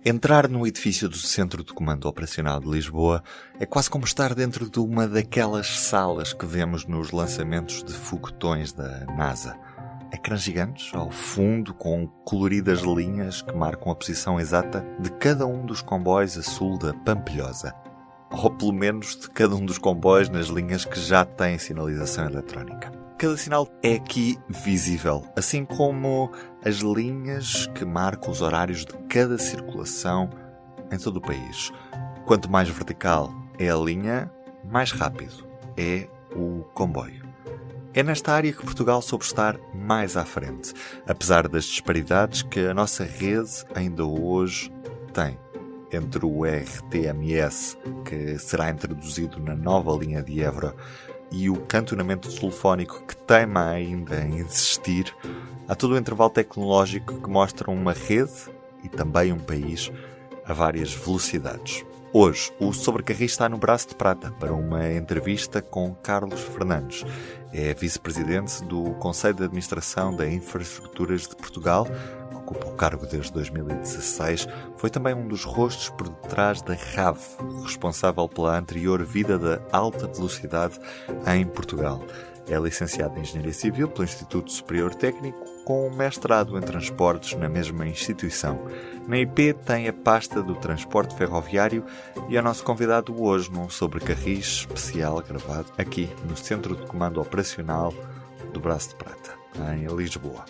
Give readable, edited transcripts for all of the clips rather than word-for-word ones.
Entrar no edifício do Centro de Comando Operacional de Lisboa é quase como estar dentro de uma daquelas salas que vemos nos lançamentos de foguetões da NASA. Ecrãs gigantes, ao fundo, com coloridas linhas que marcam a posição exata de cada um dos comboios a sul da Pampilhosa. Ou pelo menos de cada um dos comboios nas linhas que já têm sinalização eletrónica. Cada sinal é aqui visível, assim como as linhas que marcam os horários de cada circulação em todo o país. Quanto mais vertical é a linha, mais rápido é o comboio. É nesta área que Portugal soube estar mais à frente, apesar das disparidades que a nossa rede ainda hoje tem. Entre o RTMS, que será introduzido na nova linha de Évora, e o cantonamento telefónico que teima ainda em existir, há todo o intervalo tecnológico que mostra uma rede e também um país a várias velocidades. Hoje, o Sobrecarris está no Braço de Prata para uma entrevista com Carlos Fernandes. É vice-presidente do Conselho de Administração da Infraestruturas de Portugal, ocupa o cargo desde 2016, foi também um dos rostos por detrás da RAV, responsável pela anterior vida da alta velocidade em Portugal. É licenciado em Engenharia Civil pelo Instituto Superior Técnico, com um mestrado em Transportes na mesma instituição. Na IP tem a pasta do transporte ferroviário e é nosso convidado hoje num Sobrecarris especial gravado aqui no Centro de Comando Operacional do Braço de Prata, em Lisboa.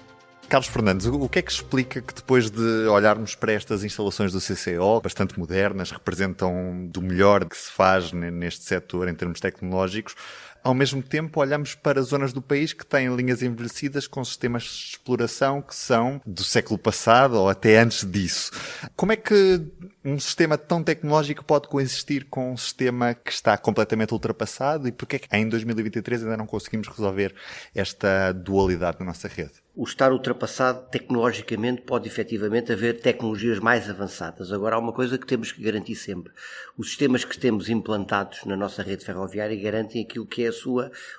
Carlos Fernandes, o que é que explica que depois de olharmos para estas instalações do CCO, bastante modernas, representam do melhor que se faz neste setor em termos tecnológicos, ao mesmo tempo olhamos para zonas do país que têm linhas envelhecidas com sistemas de exploração que são do século passado ou até antes disso. Como é que um sistema tão tecnológico pode coexistir com um sistema que está completamente ultrapassado e porquê é que em 2023 ainda não conseguimos resolver esta dualidade na nossa rede? O estar ultrapassado tecnologicamente pode efetivamente haver tecnologias mais avançadas. Agora há uma coisa que temos que garantir sempre. Os sistemas que temos implantados na nossa rede ferroviária garantem aquilo que é o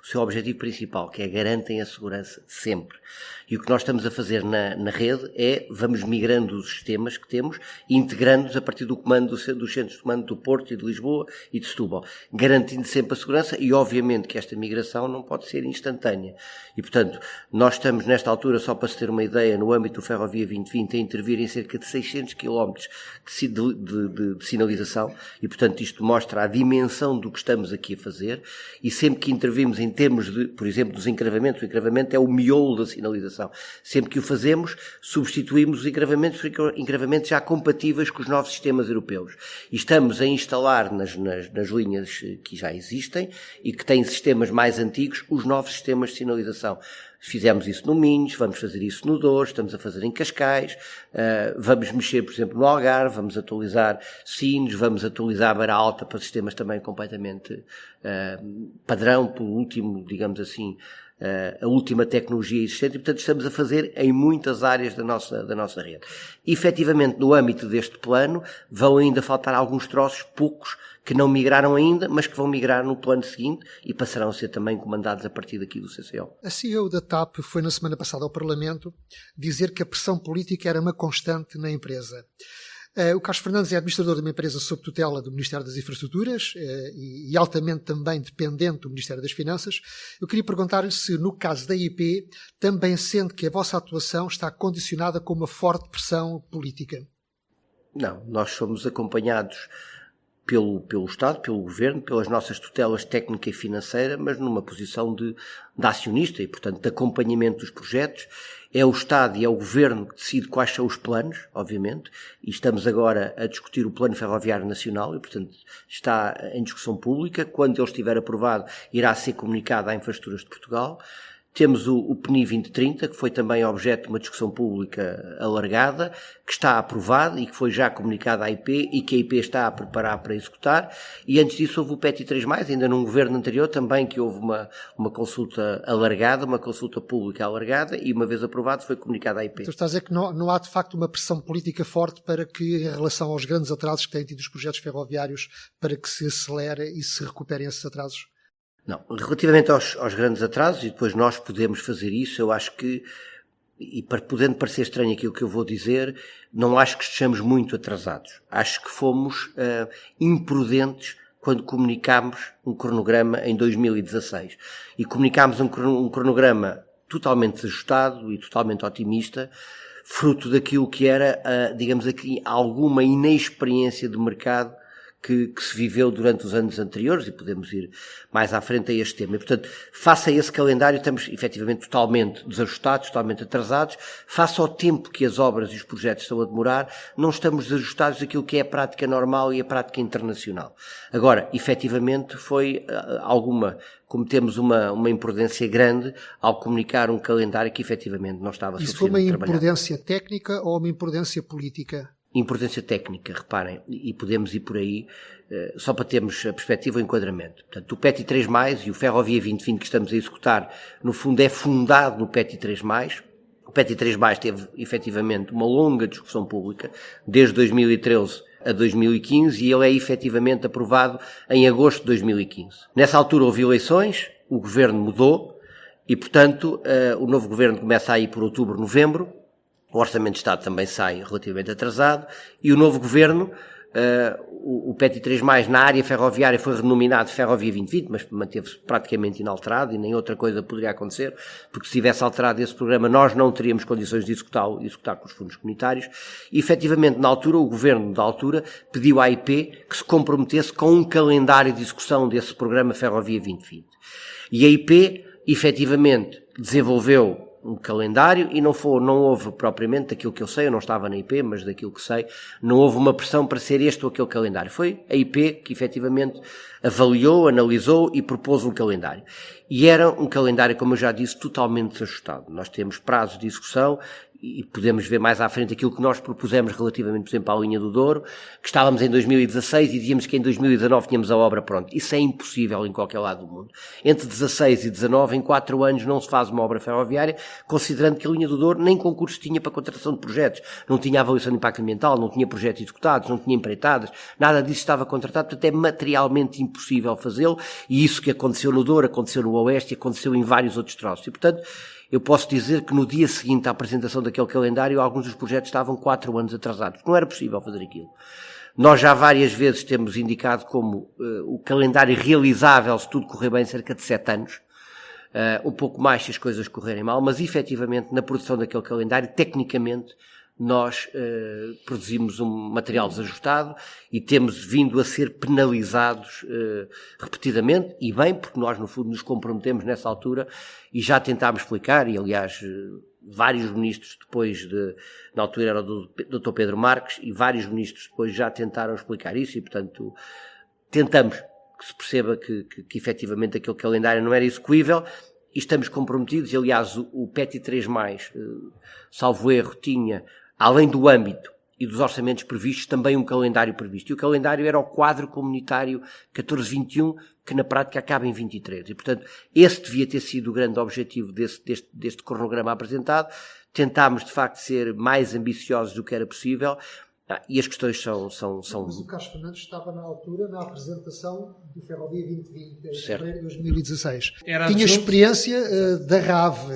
seu objetivo principal, que é garantem a segurança sempre. E o que nós estamos a fazer na rede é, vamos migrando os sistemas que temos e integrando-os a partir do comando dos centros de comando do Porto e de Lisboa e de Setúbal, garantindo sempre a segurança e obviamente que esta migração não pode ser instantânea. E portanto, nós estamos nesta altura, só para se ter uma ideia, no âmbito do Ferrovia 2020, a intervir em cerca de 600 km de sinalização e portanto isto mostra a dimensão do que estamos aqui a fazer e sempre que intervimos em termos de, por exemplo, dos encravamentos, o encravamento é o miolo da sinalização. Sempre que o fazemos, substituímos os encravamentos por encravamentos já compatíveis com os novos sistemas europeus. E estamos a instalar nas linhas que já existem e que têm sistemas mais antigos, os novos sistemas de sinalização. Fizemos isso no Minhos, vamos fazer isso no Douro, estamos a fazer em Cascais, vamos mexer, por exemplo, no Algarve, vamos atualizar Sines, vamos atualizar a Beira Alta para sistemas também completamente padrão, pelo último, digamos assim, a última tecnologia existente e, portanto, estamos a fazer em muitas áreas da nossa rede. Efetivamente, no âmbito deste plano, vão ainda faltar alguns troços, poucos, que não migraram ainda, mas que vão migrar no plano seguinte e passarão a ser também comandados a partir daqui do CCO. A CEO da TAP foi na semana passada ao Parlamento dizer que a pressão política era uma constante na empresa. O Carlos Fernandes é administrador de uma empresa sob tutela do Ministério das Infraestruturas e altamente também dependente do Ministério das Finanças. Eu queria perguntar-lhe se, no caso da IP, também sente que a vossa atuação está condicionada com uma forte pressão política. Não, nós somos acompanhados pelo Estado, pelo Governo, pelas nossas tutelas técnica e financeira, mas numa posição de acionista e, portanto, de acompanhamento dos projetos. É o Estado e é o Governo que decide quais são os planos, obviamente, e estamos agora a discutir o Plano Ferroviário Nacional e, portanto, está em discussão pública. Quando ele estiver aprovado, irá ser comunicado à Infraestruturas de Portugal. Temos o PNI 2030, que foi também objeto de uma discussão pública alargada, que está aprovado e que foi já comunicado à IP e que a IP está a preparar para executar. E antes disso houve o PETI 3+, ainda num governo anterior também, que houve uma consulta alargada, uma consulta pública alargada e uma vez aprovado foi comunicado à IP. Então estás a dizer que não há de facto uma pressão política forte para que, em relação aos grandes atrasos que têm tido os projetos ferroviários, para que se acelere e se recuperem esses atrasos? Não, relativamente aos grandes atrasos, e depois nós podemos fazer isso, eu acho que e podendo parecer estranho aquilo que eu vou dizer, não acho que estejamos muito atrasados. Acho que fomos imprudentes quando comunicámos um cronograma em 2016. E comunicámos um cronograma totalmente desajustado e totalmente otimista, fruto daquilo que era, digamos aqui, alguma inexperiência de mercado que se viveu durante os anos anteriores, e podemos ir mais à frente a este tema. E, portanto, face a esse calendário, estamos efetivamente totalmente desajustados, totalmente atrasados. Face ao tempo que as obras e os projetos estão a demorar, não estamos desajustados daquilo que é a prática normal e a prática internacional. Agora, efetivamente, cometemos uma imprudência grande ao comunicar um calendário que efetivamente não estava suficientemente trabalhado. Isso foi uma imprudência técnica ou uma imprudência política? Imprudência técnica, reparem, e podemos ir por aí, só para termos a perspectiva e o enquadramento. Portanto, o PETI 3+, e o Ferrovia 2020 que estamos a executar, no fundo é fundado no PETI 3+. O PETI 3+, teve efetivamente uma longa discussão pública, desde 2013 a 2015, e ele é efetivamente aprovado em agosto de 2015. Nessa altura houve eleições, o governo mudou, e portanto o novo governo começa aí por outubro, novembro. O Orçamento de Estado também sai relativamente atrasado e o novo governo, o PETI 3+, na área ferroviária foi renominado Ferrovia 2020, mas manteve-se praticamente inalterado e nem outra coisa poderia acontecer, porque se tivesse alterado esse programa nós não teríamos condições de executar com os fundos comunitários. E efetivamente, na altura, o governo da altura pediu à IP que se comprometesse com um calendário de execução desse programa Ferrovia 2020. E a IP, efetivamente, desenvolveu um calendário e não houve propriamente, daquilo que eu sei, eu não estava na IP, mas daquilo que sei, não houve uma pressão para ser este ou aquele calendário. Foi a IP que efetivamente avaliou, analisou e propôs um calendário. E era um calendário, como eu já disse, totalmente desajustado. Nós temos prazos de execução e podemos ver mais à frente aquilo que nós propusemos relativamente, por exemplo, à linha do Douro, que estávamos em 2016 e dizíamos que em 2019 tínhamos a obra pronta. Isso é impossível em qualquer lado do mundo. Entre 16 e 19, em 4 anos, não se faz uma obra ferroviária, considerando que a linha do Douro nem concurso tinha para contratação de projetos, não tinha avaliação de impacto ambiental, não tinha projetos executados, não tinha empreitadas, nada disso estava contratado, portanto é materialmente impossível fazê-lo, e isso que aconteceu no Douro, aconteceu no Oeste, aconteceu em vários outros troços. E, portanto, eu posso dizer que no dia seguinte à apresentação daquele calendário, alguns dos projetos estavam 4 anos atrasados. Não era possível fazer aquilo. Nós já várias vezes temos indicado como o calendário realizável, se tudo correr bem, cerca de 7 anos. Um pouco mais se as coisas correrem mal, mas efetivamente na produção daquele calendário, tecnicamente, nós produzimos um material desajustado e temos vindo a ser penalizados repetidamente, e bem, porque nós no fundo nos comprometemos nessa altura e já tentámos explicar, e aliás vários ministros depois na altura era o Dr. Pedro Marques, e vários ministros depois já tentaram explicar isso, e portanto tentamos que se perceba que efetivamente aquele calendário não era execuível. E estamos comprometidos, e aliás o PETI 3+, salvo erro, tinha, além do âmbito e dos orçamentos previstos, também um calendário previsto. E o calendário era o quadro comunitário 14-21, que na prática acaba em 23. E, portanto, esse devia ter sido o grande objetivo deste cronograma apresentado. Tentámos, de facto, ser mais ambiciosos do que era possível. E as questões são... Mas o Carlos Fernandes estava na altura na apresentação do Ferrovia 2020 em Certo. fevereiro de 2016. Era Tinha adjunto? experiência da RAV,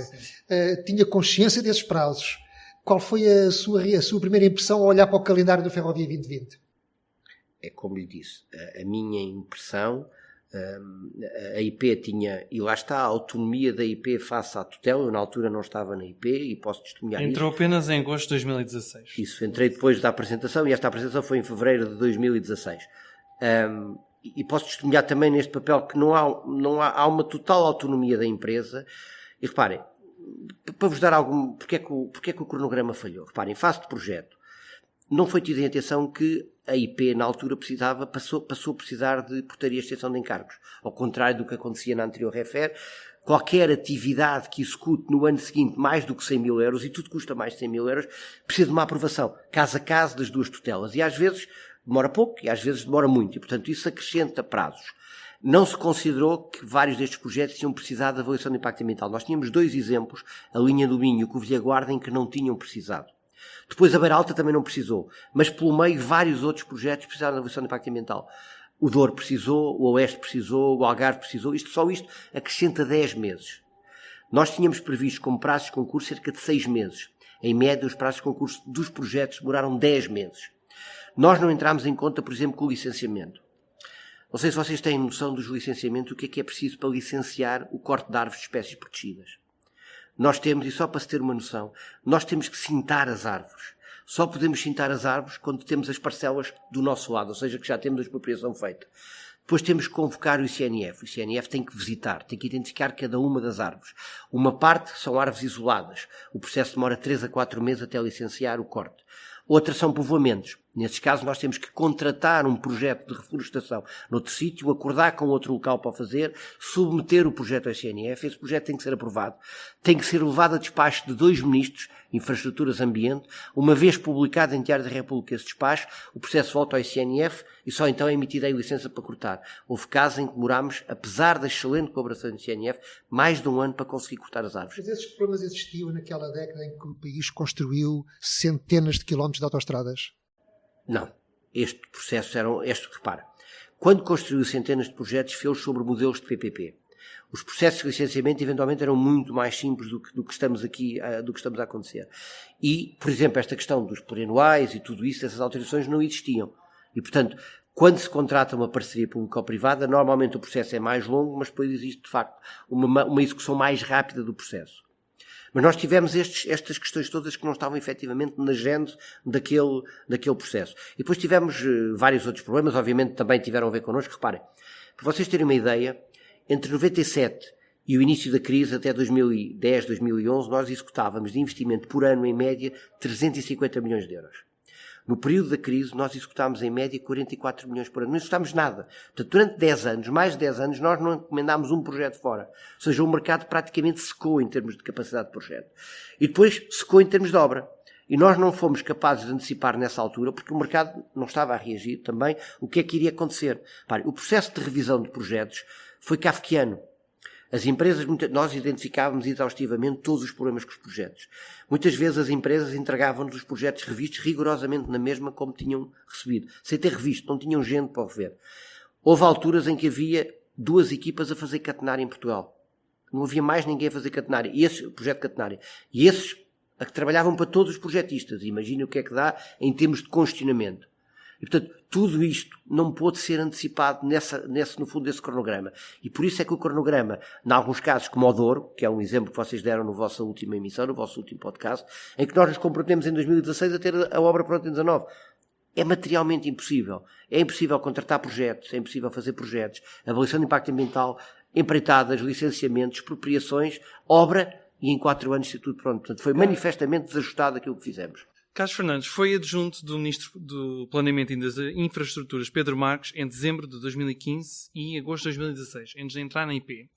tinha consciência desses prazos. Qual foi a sua primeira impressão ao olhar para o calendário do Ferrovia 2020? É como lhe disse, a minha impressão, a IP tinha, e lá está a autonomia da IP face à tutela. Eu na altura não estava na IP e posso testemunhar isso. Entrou apenas em agosto de 2016. Isso, entrei depois da apresentação, e esta apresentação foi em fevereiro de 2016. E posso testemunhar também neste papel que há uma total autonomia da empresa. E reparem, para vos dar algum... Porque é que o cronograma falhou? Reparem, em fase de projeto, não foi tido em atenção que a IP na altura passou a precisar de portaria e extensão de encargos. Ao contrário do que acontecia na anterior REFER, qualquer atividade que execute no ano seguinte mais do que 100 mil euros, e tudo custa mais de 100 mil euros, precisa de uma aprovação, caso a caso, das duas tutelas. E às vezes demora pouco e às vezes demora muito. E, portanto, isso acrescenta prazos. Não se considerou que vários destes projetos tinham precisado de avaliação de impacto ambiental. Nós tínhamos 2 exemplos, a linha do Minho e o Covilhã Guarda, em que não tinham precisado. Depois a Beira Alta também não precisou, mas pelo meio vários outros projetos precisaram de avaliação de impacto ambiental. O Douro precisou, o Oeste precisou, o Algarve precisou, só isto acrescenta 10 meses. Nós tínhamos previsto como prazos de concurso cerca de 6 meses. Em média, os prazos de concurso dos projetos demoraram 10 meses. Nós não entramos em conta, por exemplo, com o licenciamento. Não sei se vocês têm noção dos licenciamentos, o que é preciso para licenciar o corte de árvores de espécies protegidas. Nós temos, e só para se ter uma noção, nós temos que cintar as árvores. Só podemos cintar as árvores quando temos as parcelas do nosso lado, ou seja, que já temos a expropriação feita. Depois temos que convocar o ICNF. O ICNF tem que visitar, tem que identificar cada uma das árvores. Uma parte são árvores isoladas. O processo demora 3 a 4 meses até licenciar o corte. Outras são povoamentos. Nesses casos, nós temos que contratar um projeto de reflorestação noutro sítio, acordar com outro local para o fazer, submeter o projeto ao ICNF. Esse projeto tem que ser aprovado. Tem que ser levado a despacho de 2 ministros, Infraestruturas e Ambiente. Uma vez publicado em Diário da República esse despacho, o processo volta ao ICNF e só então é emitida a licença para cortar. Houve casos em que demorámos, apesar da excelente colaboração do ICNF, mais de 1 ano para conseguir cortar as árvores. Mas esses problemas existiam naquela década em que o país construiu centenas de quilómetros de autoestradas? Não. Este processo repara, quando construiu centenas de projetos, fez sobre modelos de PPP. Os processos de licenciamento, eventualmente, eram muito mais simples do que estamos a acontecer. E, por exemplo, esta questão dos plurianuais e tudo isso, essas autorizações não existiam. E, portanto, quando se contrata uma parceria público-privada, normalmente o processo é mais longo, mas depois existe, de facto, uma execução mais rápida do processo. Mas nós tivemos estas questões todas que não estavam efetivamente na gênese daquele processo. E depois tivemos vários outros problemas, obviamente também tiveram a ver connosco. Reparem, para vocês terem uma ideia, entre 97 e o início da crise, até 2010, 2011, nós executávamos de investimento por ano, em média, 350 milhões de euros. No período da crise, nós executámos em média 44 milhões por ano. Não executámos nada. Portanto, durante 10 anos, mais de 10 anos, nós não encomendámos um projeto fora. Ou seja, o mercado praticamente secou em termos de capacidade de projeto. E depois secou em termos de obra. E nós não fomos capazes de antecipar nessa altura, porque o mercado não estava a reagir também, o que é que iria acontecer. O processo de revisão de projetos foi kafkiano. As empresas, nós identificávamos exaustivamente todos os problemas com os projetos. Muitas vezes as empresas entregavam-nos os projetos revistos rigorosamente na mesma como tinham recebido. Sem ter revisto, não tinham gente para o rever. Houve alturas em que havia 2 equipas a fazer catenária em Portugal. Não havia mais ninguém a fazer catenária. O projeto catenária. E esses a que trabalhavam para todos os projetistas. Imaginem o que é que dá em termos de congestionamento. E, portanto, tudo isto não pôde ser antecipado no fundo desse cronograma. E por isso é que o cronograma, em alguns casos, como o Douro, que é um exemplo que vocês deram na vossa última emissão, no vosso último podcast, em que nós nos comprometemos em 2016 a ter a obra pronta em 2019. É materialmente impossível. É impossível contratar projetos, é impossível fazer projetos, avaliação de impacto ambiental, empreitadas, licenciamentos, expropriações, obra, e em 4 anos ser tudo pronto. Portanto, foi manifestamente desajustado aquilo que fizemos. Carlos Fernandes foi adjunto do Ministro do Planeamento e das Infraestruturas, Pedro Marques, em dezembro de 2015 e agosto de 2016, antes de entrar na IP.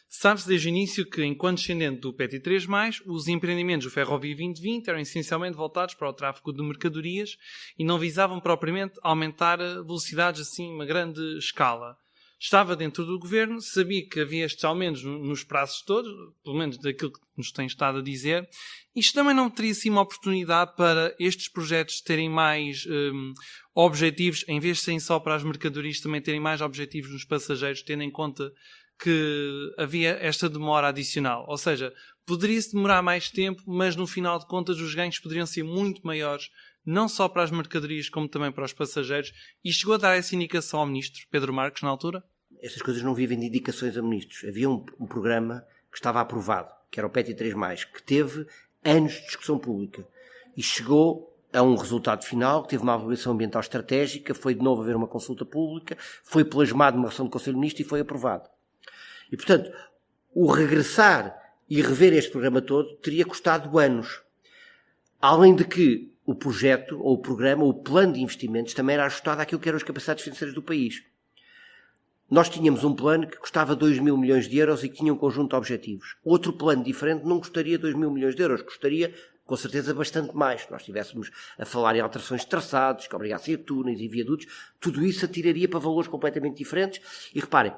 Sabe-se desde o início que, enquanto descendente do PETI 3+, os empreendimentos do Ferrovia 2020 eram essencialmente voltados para o tráfego de mercadorias e não visavam propriamente aumentar velocidades assim, uma grande escala. Estava dentro do governo, sabia que havia estes aumentos nos prazos todos, pelo menos daquilo que nos tem estado a dizer. Isto também não teria sido uma oportunidade para estes projetos terem mais objetivos, em vez de serem só para as mercadorias, também terem mais objetivos nos passageiros, tendo em conta que havia esta demora adicional. Ou seja, poderia-se demorar mais tempo, mas no final de contas os ganhos poderiam ser muito maiores, não só para as mercadorias como também para os passageiros. E chegou a dar essa indicação ao Ministro Pedro Marques na altura? Estas coisas não vivem de indicações a ministros. Havia um programa que estava aprovado, que era o PETI 3+, que teve anos de discussão pública e chegou a um resultado final, que teve uma avaliação ambiental estratégica, foi de novo haver uma consulta pública, foi plasmado numa ação do Conselho de Ministros e foi aprovado. E, portanto, o regressar e rever este programa todo teria custado anos. Além de que o projeto, ou o programa, ou o plano de investimentos também era ajustado àquilo que eram as capacidades financeiras do país. Nós tínhamos um plano que custava 2 mil milhões de euros e que tinha um conjunto de objetivos. Outro plano diferente não custaria 2 mil milhões de euros, custaria, com certeza, bastante mais. Se nós estivéssemos a falar em alterações de traçados, que obrigassem a túneis e viadutos, tudo isso atiraria para valores completamente diferentes. E reparem,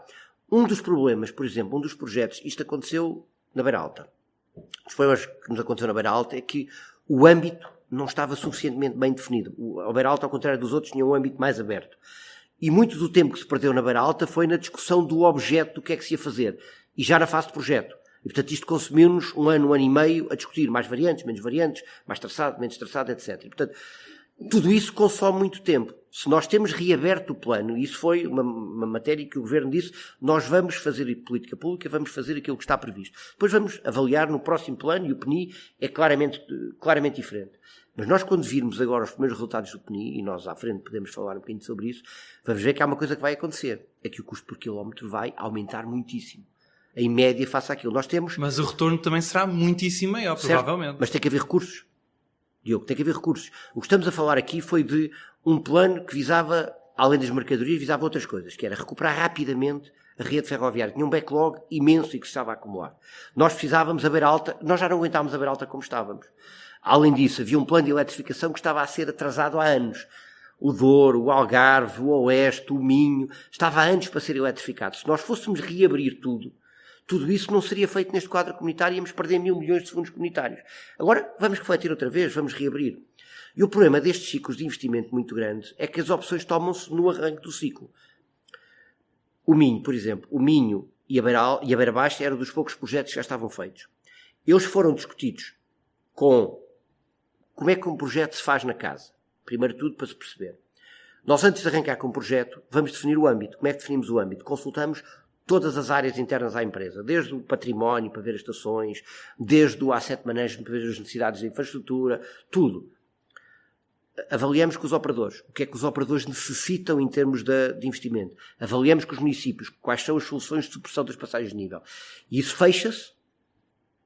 um dos problemas, por exemplo, um dos projetos, isto aconteceu na Beira Alta. Os problemas que nos aconteceu na Beira Alta é que o âmbito não estava suficientemente bem definido. A Beira Alta, ao contrário dos outros, tinha um âmbito mais aberto. E muito do tempo que se perdeu na Beira Alta foi na discussão do objeto, do que é que se ia fazer. E já na fase de projeto. E, portanto, isto consumiu-nos um ano e meio a discutir mais variantes, menos variantes, mais traçado, menos traçado, etc. E, portanto, tudo isso consome muito tempo. Se nós temos reaberto o plano, e isso foi uma matéria que o Governo disse, nós vamos fazer política pública, vamos fazer aquilo que está previsto. Depois vamos avaliar no próximo plano, e o PNI é claramente diferente. Mas nós, quando virmos agora os primeiros resultados do PNI, e nós à frente podemos falar um bocadinho sobre isso, vamos ver que há uma coisa que vai acontecer. É que o custo por quilómetro vai aumentar muitíssimo. Em média, face àquilo. Nós temos... Mas o retorno também será muitíssimo maior, certo, provavelmente. mas tem que haver recursos. Diogo, tem que haver recursos. O que estamos a falar aqui foi de um plano que visava, além das mercadorias, visava outras coisas, que era recuperar rapidamente a rede ferroviária. Tinha um backlog imenso e que se estava a acumular. Nós precisávamos a beira alta, nós já não aguentávamos a beira alta como estávamos. Além disso, havia um plano de eletrificação que estava a ser atrasado há anos. O Douro, o Algarve, o Oeste, o Minho, estava há anos para ser eletrificado. Se nós fôssemos reabrir tudo isso não seria feito neste quadro comunitário e íamos perder 1.000 milhões de fundos comunitários. Agora, vamos refletir outra vez, vamos reabrir. E o problema destes ciclos de investimento muito grandes é que as opções tomam-se no arranque do ciclo. O Minho, por exemplo, o Minho e a Beira Baixa eram dos poucos projetos que já estavam feitos. Eles foram discutidos com como é que um projeto se faz na casa. Primeiro de tudo, para se perceber. Nós, antes de arrancar com um projeto, vamos definir o âmbito. Como é que definimos o âmbito? Consultamos todas as áreas internas à empresa, desde o património para ver as estações, desde o asset management para ver as necessidades de infraestrutura, tudo. Avaliamos com os operadores, o que é que os operadores necessitam em termos de investimento. Avaliamos com os municípios, quais são as soluções de supressão das passagens de nível. E isso fecha-se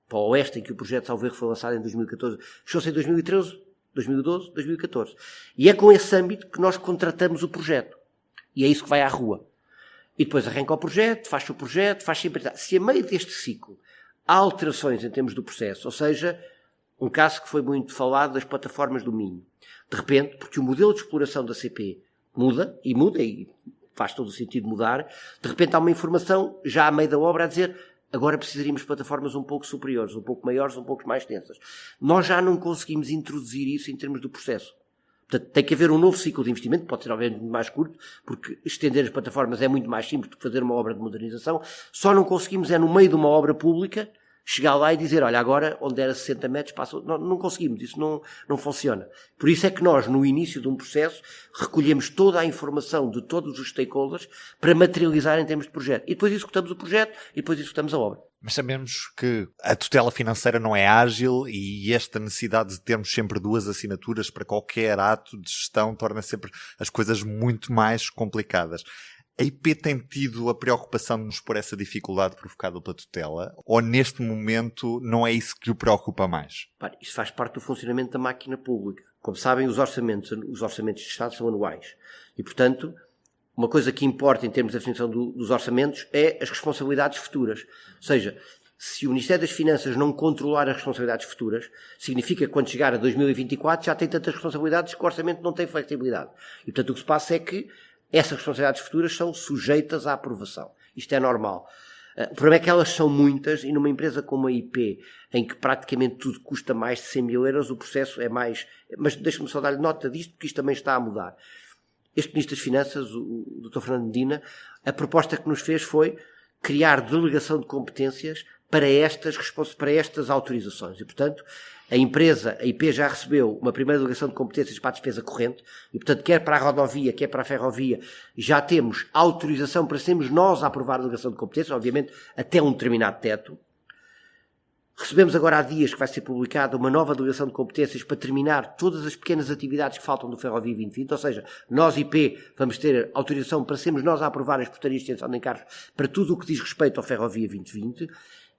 para o Oeste, em que o projeto Salvo Erro foi lançado em 2014, fechou-se em 2013, 2012, 2014. E é com esse âmbito que nós contratamos o projeto. E é isso que vai à rua. E depois arranca o projeto, faz o projeto, faz sempre... Se a meio deste ciclo há alterações em termos do processo, ou seja, um caso que foi muito falado das plataformas do Minho, de repente, porque o modelo de exploração da CP muda, e faz todo o sentido mudar, de repente há uma informação já a meio da obra a dizer agora precisaríamos de plataformas um pouco superiores, um pouco maiores, um pouco mais tensas. Nós já não conseguimos introduzir isso em termos do processo. Portanto, tem que haver um novo ciclo de investimento, pode ser obviamente muito mais curto, porque estender as plataformas é muito mais simples do que fazer uma obra de modernização. Só não conseguimos, no meio de uma obra pública, chegar lá e dizer, olha, agora onde era 60 metros, passa... Não conseguimos, isso não funciona. Por isso é que nós, no início de um processo, recolhemos toda a informação de todos os stakeholders para materializar em termos de projeto. E depois executamos o projeto e depois executamos a obra. Mas sabemos que a tutela financeira não é ágil e esta necessidade de termos sempre duas assinaturas para qualquer ato de gestão torna sempre as coisas muito mais complicadas. A IP tem tido a preocupação de nos pôr essa dificuldade provocada pela tutela? Ou neste momento não é isso que o preocupa mais? Isso faz parte do funcionamento da máquina pública. Como sabem, os orçamentos de Estado são anuais. E, portanto, uma coisa que importa em termos da definição dos orçamentos é as responsabilidades futuras. Ou seja, se o Ministério das Finanças não controlar as responsabilidades futuras, significa que quando chegar a 2024 já tem tantas responsabilidades que o orçamento não tem flexibilidade. E, portanto, o que se passa é que essas responsabilidades futuras são sujeitas à aprovação. Isto é normal. O problema é que elas são muitas e numa empresa como a IP, em que praticamente tudo custa mais de 100 mil euros, o processo é mais... Mas deixe-me só dar-lhe nota disto, porque isto também está a mudar. Este Ministro das Finanças, o Dr. Fernando Medina, a proposta que nos fez foi criar delegação de competências para estas autorizações. E, portanto, a IP já recebeu uma primeira delegação de competências para a despesa corrente e, portanto, quer para a rodovia, quer para a ferrovia, já temos autorização para sermos nós a aprovar a delegação de competências, obviamente, até um determinado teto. Recebemos agora há dias que vai ser publicada uma nova delegação de competências para terminar todas as pequenas atividades que faltam do Ferrovia 2020, ou seja, nós IP vamos ter autorização para sermos nós a aprovar as portarias de extensão de encargos para tudo o que diz respeito ao Ferrovia 2020.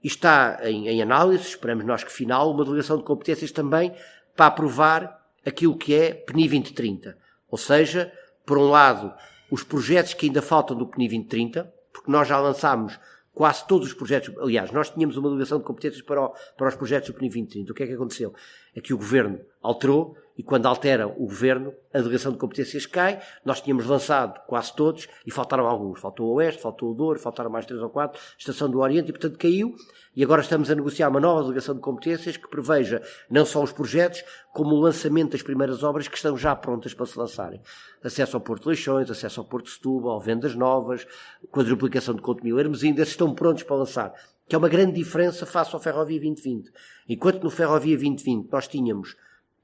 E está em análise, esperamos nós que final, uma delegação de competências também para aprovar aquilo que é PNI 2030. Ou seja, por um lado, os projetos que ainda faltam do PNI 2030, porque nós já lançámos quase todos os projetos, aliás, nós tínhamos uma delegação de competências para os projetos do PNI 2030. O que é que aconteceu? É que o Governo alterou e quando altera o Governo, a delegação de competências cai. Nós tínhamos lançado quase todos e faltaram alguns. Faltou o Oeste, faltou o Douro, faltaram mais 3 ou 4, Estação do Oriente e, portanto, caiu. E agora estamos a negociar uma nova delegação de competências que preveja não só os projetos, como o lançamento das primeiras obras que estão já prontas para se lançarem. Acesso ao Porto de Leixões, acesso ao Porto de Setúbal, vendas novas, quadruplicação de Couto Mil Hermesinde, esses estão prontos para lançar. que é uma grande diferença face ao Ferrovia 2020. Enquanto no Ferrovia 2020 nós tínhamos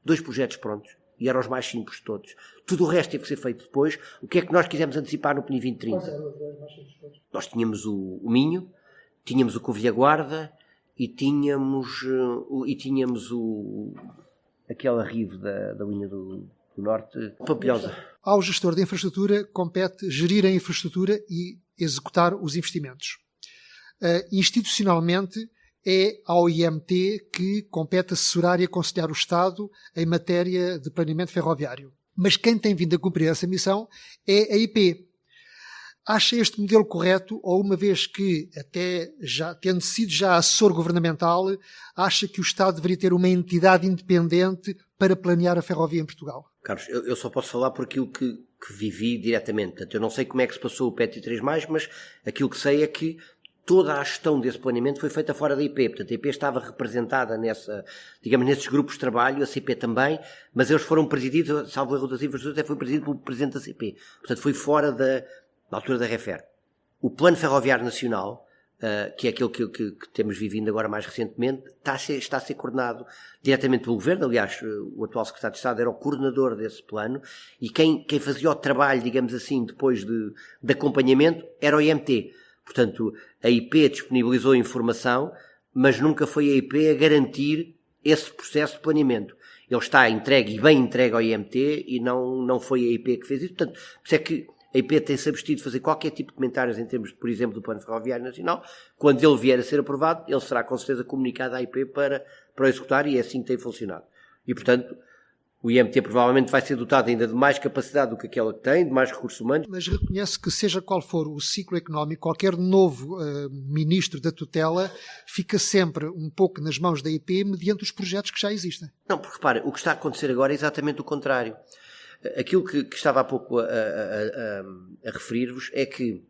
2 projetos prontos, e eram os mais simples de todos, tudo o resto teve que ser feito depois. O que é que nós quisemos antecipar no PNI 2030? Nós tínhamos o Minho, tínhamos o Covilhã Guarda e tínhamos aquela rive da linha do Norte, Pampilhosa. Ao gestor de infraestrutura compete gerir a infraestrutura e executar os investimentos. Institucionalmente, é ao IMT que compete assessorar e aconselhar o Estado em matéria de planeamento ferroviário. Mas quem tem vindo a cumprir essa missão é a IP. Acha este modelo correto, ou uma vez que, até já tendo sido já assessor governamental, acha que o Estado deveria ter uma entidade independente para planear a ferrovia em Portugal? Carlos, eu só posso falar por aquilo que vivi diretamente. Portanto, eu não sei como é que se passou o PET 3+, mas aquilo que sei é que toda a gestão desse planeamento foi feita fora da IP. Portanto, a IP estava representada nesses grupos de trabalho, a CP também, mas eles foram presididos, salvo erro das infraestruturas, até foi presidido pelo presidente da CP. Portanto, foi fora na altura da REFER. O Plano Ferroviário Nacional, que é aquele que temos vivido agora mais recentemente, está a ser coordenado diretamente pelo Governo. Aliás, o atual Secretário de Estado era o coordenador desse plano, e quem fazia o trabalho, digamos assim, depois de acompanhamento, era o IMT. Portanto, a IP disponibilizou a informação, mas nunca foi a IP a garantir esse processo de planeamento. Ele está entregue e bem entregue ao IMT, e não foi a IP que fez isso. Portanto, por isso é que a IP tem-se abstido de fazer qualquer tipo de comentários em termos, por exemplo, do Plano Ferroviário Nacional. Quando ele vier a ser aprovado, ele será com certeza comunicado à IP para o executar, e é assim que tem funcionado. E, portanto, o IMT provavelmente vai ser dotado ainda de mais capacidade do que aquela que tem, de mais recursos humanos. Mas reconhece que, seja qual for o ciclo económico, qualquer novo ministro da tutela fica sempre um pouco nas mãos da IP mediante os projetos que já existem. Não, porque repare, o que está a acontecer agora é exatamente o contrário. Aquilo que estava há pouco a referir-vos é que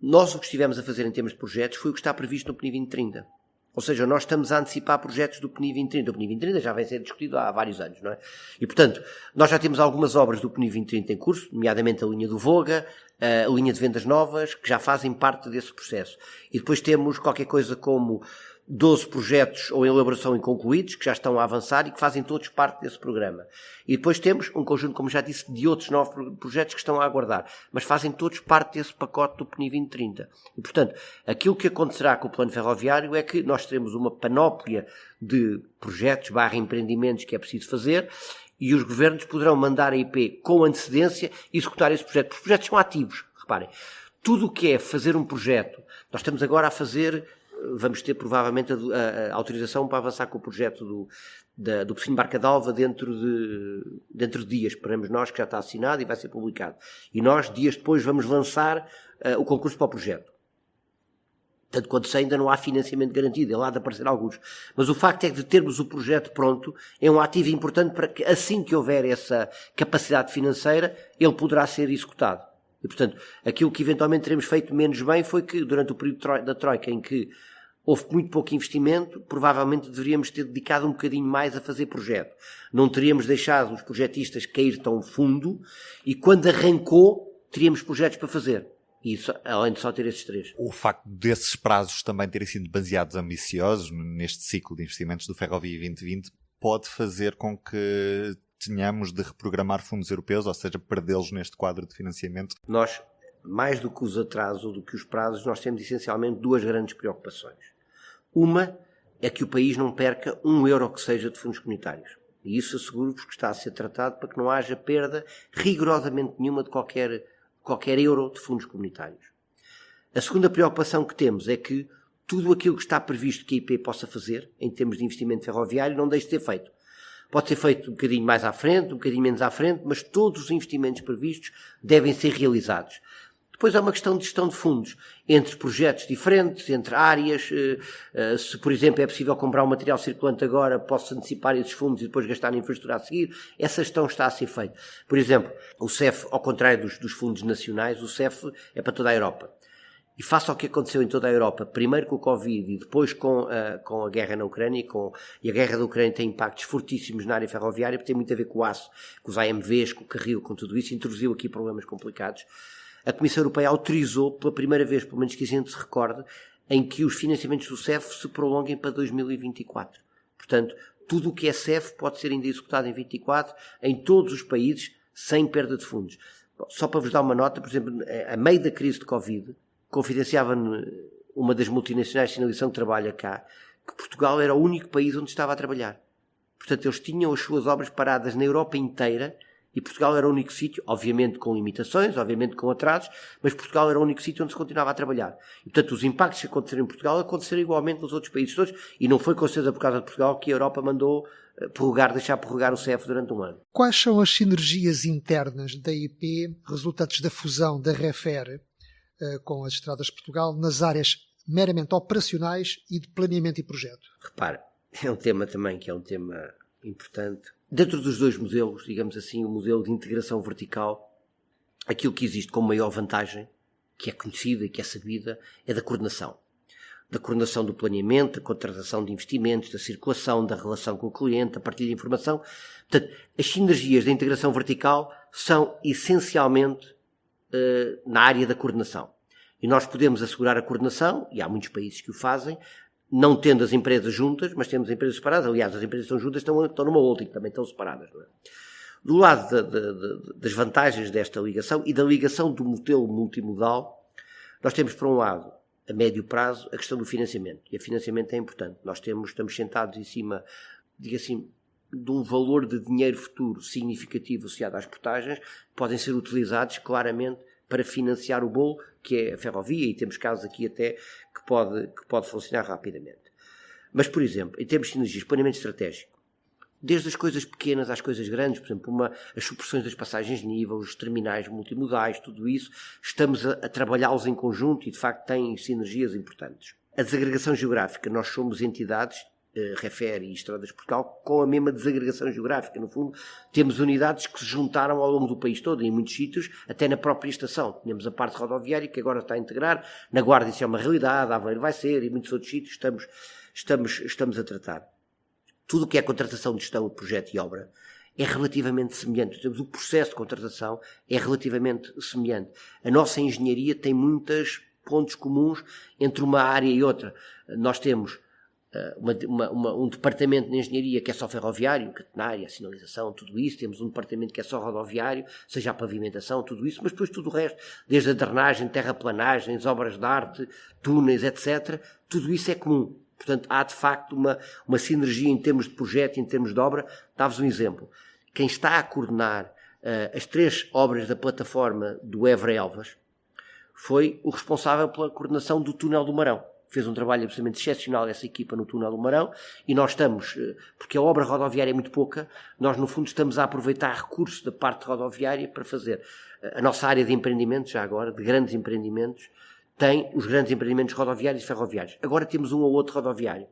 nós o que estivemos a fazer em termos de projetos foi o que está previsto no PNI 2030. Ou seja, nós estamos a antecipar projetos do PNI 2030. O PNI 2030 já vem ser discutido há vários anos, não é? E, portanto, nós já temos algumas obras do PNI 2030 em curso, nomeadamente a linha do Voga, a linha de Vendas Novas, que já fazem parte desse processo. E depois temos qualquer coisa como 12 projetos ou em elaboração inconcluídos, que já estão a avançar e que fazem todos parte desse programa. E depois temos um conjunto, como já disse, de outros 9 projetos que estão a aguardar, mas fazem todos parte desse pacote do PNI 2030. E, portanto, aquilo que acontecerá com o plano ferroviário é que nós teremos uma panóplia de projetos / empreendimentos que é preciso fazer, e os governos poderão mandar a IP com antecedência executar esse projeto. Os projetos são ativos, reparem. Tudo o que é fazer um projeto, nós estamos agora a fazer... Vamos ter provavelmente a autorização para avançar com o projeto do Pocinho Barca d'Alva dentro de dias. Esperamos nós que já está assinado e vai ser publicado. E nós, dias depois, vamos lançar o concurso para o projeto. Tanto quanto sei, ainda não há financiamento garantido, ele há de aparecer alguns. Mas o facto é que de termos o projeto pronto é um ativo importante para que, assim que houver essa capacidade financeira, ele poderá ser executado. E, portanto, aquilo que eventualmente teremos feito menos bem foi que, durante o período da Troika, em que houve muito pouco investimento, provavelmente deveríamos ter dedicado um bocadinho mais a fazer projeto. Não teríamos deixado os projetistas cair tão fundo, e quando arrancou, teríamos projetos para fazer. E isso, além de só ter esses 3. O facto desses prazos também terem sido demasiados ambiciosos neste ciclo de investimentos do Ferrovia 2020 pode fazer com que tenhamos de reprogramar fundos europeus, ou seja, perdê-los neste quadro de financiamento? Nós, mais do que os atrasos, do que os prazos, nós temos essencialmente 2 grandes preocupações. Uma é que o país não perca €1 que seja de fundos comunitários. E isso asseguro-vos que está a ser tratado para que não haja perda rigorosamente nenhuma de qualquer euro de fundos comunitários. A segunda preocupação que temos é que tudo aquilo que está previsto que a IP possa fazer, em termos de investimento ferroviário, não deixe de ser feito. Pode ser feito um bocadinho mais à frente, um bocadinho menos à frente, mas todos os investimentos previstos devem ser realizados. Depois é uma questão de gestão de fundos, entre projetos diferentes, entre áreas. Se, por exemplo, é possível comprar um material circulante agora, posso antecipar esses fundos e depois gastar na infraestrutura a seguir. Essa gestão está a ser feita. Por exemplo, o CEF, ao contrário dos fundos nacionais, o CEF é para toda a Europa. E face ao que aconteceu em toda a Europa, primeiro com o Covid e depois com a guerra na Ucrânia, e a guerra da Ucrânia tem impactos fortíssimos na área ferroviária, porque tem muito a ver com o aço, com os AMVs, com o carril, com tudo isso, introduziu aqui problemas complicados. A Comissão Europeia autorizou, pela primeira vez, pelo menos que a gente se recorde, em que os financiamentos do CEF se prolonguem para 2024. Portanto, tudo o que é CEF pode ser ainda executado em 24 em todos os países sem perda de fundos. Só para vos dar uma nota, por exemplo, a meio da crise de Covid, confidenciava-me uma das multinacionais de sinalização que trabalha cá, que Portugal era o único país onde estava a trabalhar. Portanto, eles tinham as suas obras paradas na Europa inteira e Portugal era o único sítio, obviamente com limitações, obviamente com atrasos, mas Portugal era o único sítio onde se continuava a trabalhar. E, portanto, os impactos que aconteceram em Portugal aconteceram igualmente nos outros países todos e não foi com certeza por causa de Portugal que a Europa mandou deixar prorrogar o CEF durante um ano. Quais são as sinergias internas da IP resultantes da fusão da REFER com as Estradas de Portugal nas áreas meramente operacionais e de planeamento e projeto? Repara, é um tema também que é um tema importante. Dentro dos dois modelos, digamos assim, o modelo de integração vertical, aquilo que existe como maior vantagem, que é conhecida e que é sabida, é da coordenação. Da coordenação do planeamento, da contratação de investimentos, da circulação, da relação com o cliente, da partilha de informação. Portanto, as sinergias da integração vertical são essencialmente na área da coordenação. E nós podemos assegurar a coordenação, e há muitos países que o fazem, não tendo as empresas juntas, mas temos empresas separadas. Aliás, as empresas que estão juntas estão numa holding, também estão separadas. Não é? Do lado das vantagens desta ligação e da ligação do modelo multimodal, nós temos, por um lado, a médio prazo, a questão do financiamento. E o financiamento é importante. Nós estamos sentados em cima, diga assim, de um valor de dinheiro futuro significativo associado às portagens, que podem ser utilizados claramente para financiar o bolo, que é a ferrovia, e temos casos aqui até que pode funcionar rapidamente. Mas, por exemplo, em termos de sinergias, planeamento estratégico, desde as coisas pequenas às coisas grandes, por exemplo, as supressões das passagens de nível, os terminais multimodais, tudo isso, estamos a trabalhá-los em conjunto e, de facto, têm sinergias importantes. A desagregação geográfica, nós somos entidades, REFER e Estradas de Portugal, com a mesma desagregação geográfica. No fundo, temos unidades que se juntaram ao longo do país todo, em muitos sítios, até na própria estação. Tínhamos a parte rodoviária, que agora está a integrar, na Guarda isso é uma realidade, Aveiro vai ser, e muitos outros sítios estamos a tratar. Tudo o que é contratação de gestão, projeto e obra é relativamente semelhante. Temos o processo de contratação é relativamente semelhante. A nossa engenharia tem muitos pontos comuns entre uma área e outra. Nós temos um departamento de engenharia que é só ferroviário, catenária, sinalização, tudo isso. Temos um departamento que é só rodoviário, seja a pavimentação, tudo isso, mas depois tudo o resto, desde a drenagem, terraplanagens, obras de arte, túneis, etc. Tudo isso é comum. Portanto, há de facto uma sinergia em termos de projeto e em termos de obra. Dá-vos um exemplo. Quem está a coordenar as 3 obras da plataforma do Évora-Elvas foi o responsável pela coordenação do túnel do Marão. Fez um trabalho absolutamente excepcional essa equipa no túnel do Marão e nós estamos, porque a obra rodoviária é muito pouca, nós no fundo estamos a aproveitar recursos da parte rodoviária para fazer. A nossa área de empreendimentos, já agora, de grandes empreendimentos, tem os grandes empreendimentos rodoviários e ferroviários. Agora temos um ou outro rodoviário,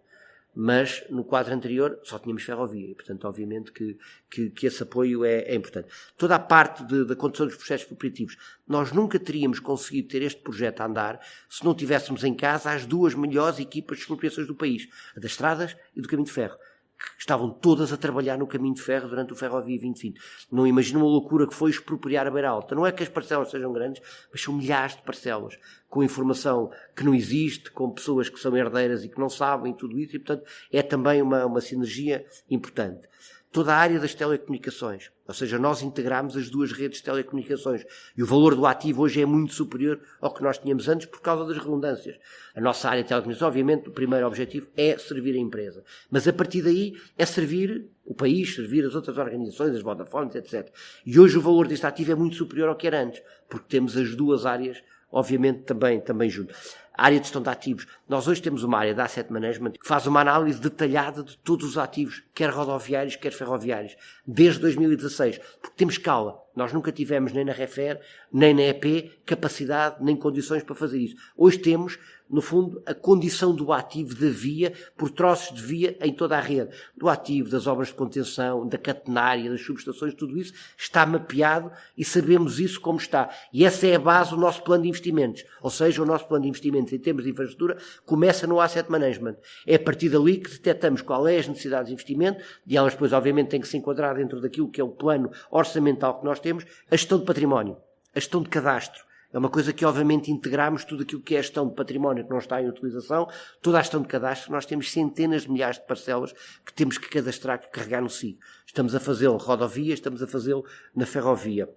mas no quadro anterior só tínhamos ferrovia e, portanto, obviamente que esse apoio é importante. Toda a parte da condução dos processos expropriativos, nós nunca teríamos conseguido ter este projeto a andar se não tivéssemos em casa as 2 melhores equipas de expropriações do país, a das estradas e do caminho de ferro, que estavam todas a trabalhar no caminho de ferro durante o Ferrovia 2020. Não imagino uma loucura que foi expropriar a Beira Alta. Não é que as parcelas sejam grandes, mas são milhares de parcelas, com informação que não existe, com pessoas que são herdeiras e que não sabem tudo isso, e, portanto, é também uma sinergia importante. Toda a área das telecomunicações, ou seja, nós integramos as 2 redes de telecomunicações e o valor do ativo hoje é muito superior ao que nós tínhamos antes por causa das redundâncias. A nossa área de telecomunicações, obviamente, o primeiro objetivo é servir a empresa, mas a partir daí é servir o país, servir as outras organizações, as Vodafones, etc. E hoje o valor deste ativo é muito superior ao que era antes, porque temos as 2 áreas, obviamente, também junto. A área de gestão de ativos. Nós hoje temos uma área de asset management que faz uma análise detalhada de todos os ativos, quer rodoviários, quer ferroviários, desde 2016, porque temos escala. Nós nunca tivemos, nem na REFER, nem na EP, capacidade, nem condições para fazer isso. Hoje temos, no fundo, a condição do ativo da via, por troços de via em toda a rede. Do ativo, das obras de contenção, da catenária, das subestações, tudo isso está mapeado e sabemos isso como está. E essa é a base do nosso plano de investimentos. Ou seja, o nosso plano de investimentos em termos de infraestrutura começa no asset management. É a partir dali que detectamos qual é as necessidades de investimento, e elas depois, obviamente, têm que se enquadrar dentro daquilo que é o plano orçamental que nós temos, a gestão de património, a gestão de cadastro. É uma coisa que obviamente integramos tudo aquilo que é a gestão de património que não está em utilização, toda a gestão de cadastro. Nós temos centenas de milhares de parcelas que temos que cadastrar, que carregar no SIG. Estamos a fazê-lo rodovia, estamos a fazê-lo na ferrovia.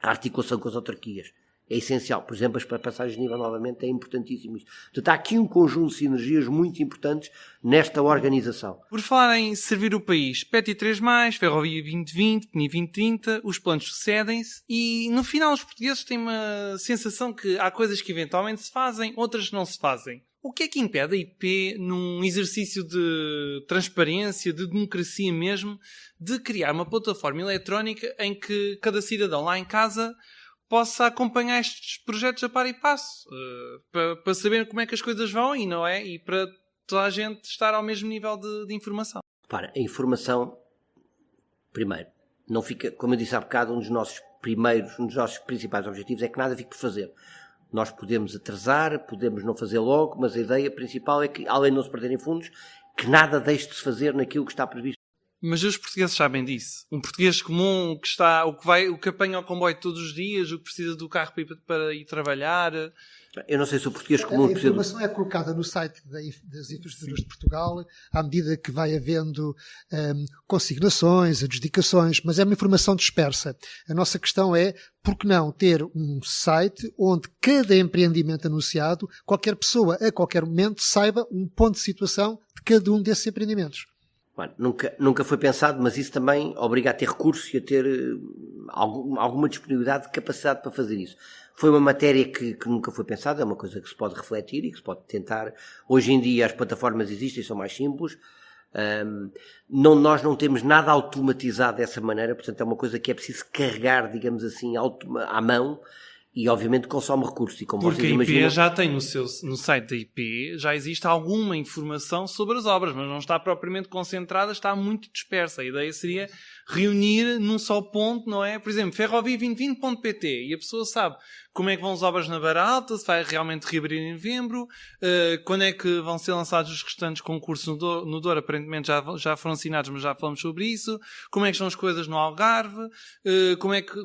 A articulação com as autarquias é essencial. Por exemplo, as passagens de nível novamente é importantíssimo isso. Portanto, há aqui um conjunto de sinergias muito importantes nesta organização. Por falar em servir o país, PETI 3+, Ferrovia 2020, PNI 2030, os planos sucedem-se e no final os portugueses têm uma sensação que há coisas que eventualmente se fazem, outras não se fazem. O que é que impede a IP, num exercício de transparência, de democracia mesmo, de criar uma plataforma eletrónica em que cada cidadão lá em casa possa acompanhar estes projetos a par e passo, para saber como é que as coisas vão e não é? E para toda a gente estar ao mesmo nível de informação. Para a informação, primeiro, não fica, como eu disse há bocado, um dos nossos principais objetivos é que nada fique por fazer. Nós podemos atrasar, podemos não fazer logo, mas a ideia principal é que, além de não se perderem fundos, que nada deixe de se fazer naquilo que está previsto. Mas os portugueses sabem disso. Um português comum o que apanha o comboio todos os dias, o que precisa do carro para ir trabalhar. Eu não sei se o português comum A informação é colocada no site das infraestruturas de Portugal à medida que vai havendo consignações, adjudicações, mas é uma informação dispersa. A nossa questão é, por que não ter um site onde cada empreendimento anunciado, qualquer pessoa a qualquer momento saiba um ponto de situação de cada um desses empreendimentos? Bom, nunca foi pensado, mas isso também obriga a ter recursos e a ter alguma disponibilidade de capacidade para fazer isso. Foi uma matéria que nunca foi pensada, é uma coisa que se pode refletir e que se pode tentar. Hoje em dia as plataformas existem, são mais simples. Nós não temos nada automatizado dessa maneira, portanto é uma coisa que é preciso carregar, digamos assim, à mão. E obviamente consome recursos. E como porque vocês a IP imaginam, já tem no site da IP, já existe alguma informação sobre as obras, mas não está propriamente concentrada, está muito dispersa. A ideia seria reunir num só ponto, não é? Por exemplo, ferrovia2020.pt, e a pessoa sabe como é que vão as obras na Beira Alta, se vai realmente reabrir em novembro, quando é que vão ser lançados os restantes concursos no Douro, aparentemente já foram assinados, mas já falamos sobre isso, como é que estão as coisas no Algarve,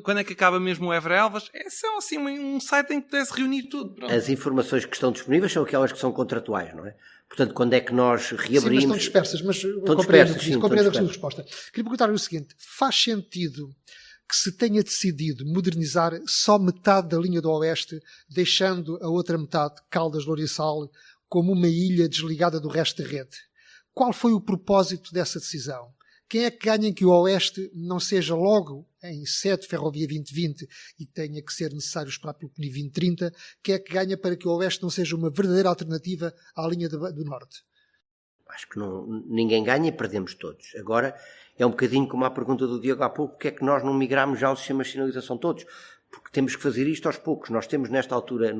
quando é que acaba mesmo o Évora Elvas. Esse é assim um site em que pudesse reunir tudo. Pronto. as informações que estão disponíveis são aquelas que são contratuais, não é? Portanto, quando é que nós reabrimos... Sim, mas estão dispersas, mas compreendo a sua resposta. Queria perguntar-lhe o seguinte, faz sentido que se tenha decidido modernizar só metade da linha do Oeste, deixando a outra metade, Caldas-Louriçal, como uma ilha desligada do resto da rede? Qual foi o propósito dessa decisão? Quem é que ganha em que o Oeste não seja logo em sede Ferrovia 2020 e tenha que ser necessário esperar pelo PNI 2030? Quem é que ganha para que o Oeste não seja uma verdadeira alternativa à linha do Norte? Acho que ninguém ganha e perdemos todos. Agora, é um bocadinho como a pergunta do Diogo há pouco, porque é que nós não migramos já aos sistemas de sinalização todos? Porque temos que fazer isto aos poucos. Nós temos nesta altura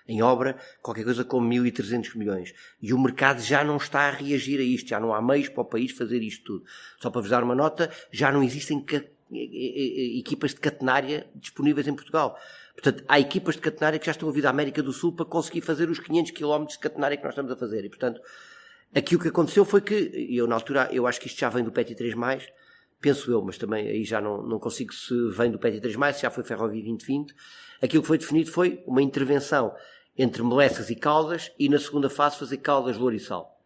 em obra qualquer coisa como 1.300 milhões. E o mercado já não está a reagir a isto. Já não há meios para o país fazer isto tudo. Só para vos dar uma nota, já não existem equipas de catenária disponíveis em Portugal. Portanto, há equipas de catenária que já estão a vir da América do Sul para conseguir fazer os 500 km de catenária que nós estamos a fazer. E, portanto, aqui o que aconteceu foi que, na altura, eu acho que isto já vem do PETI 3+, penso eu, mas também aí já não consigo se vem do PETI 3+, se já foi Ferrovia 2020. Aquilo que foi definido foi uma intervenção entre Melessas e Caldas e na segunda fase fazer Caldas-Louriçal.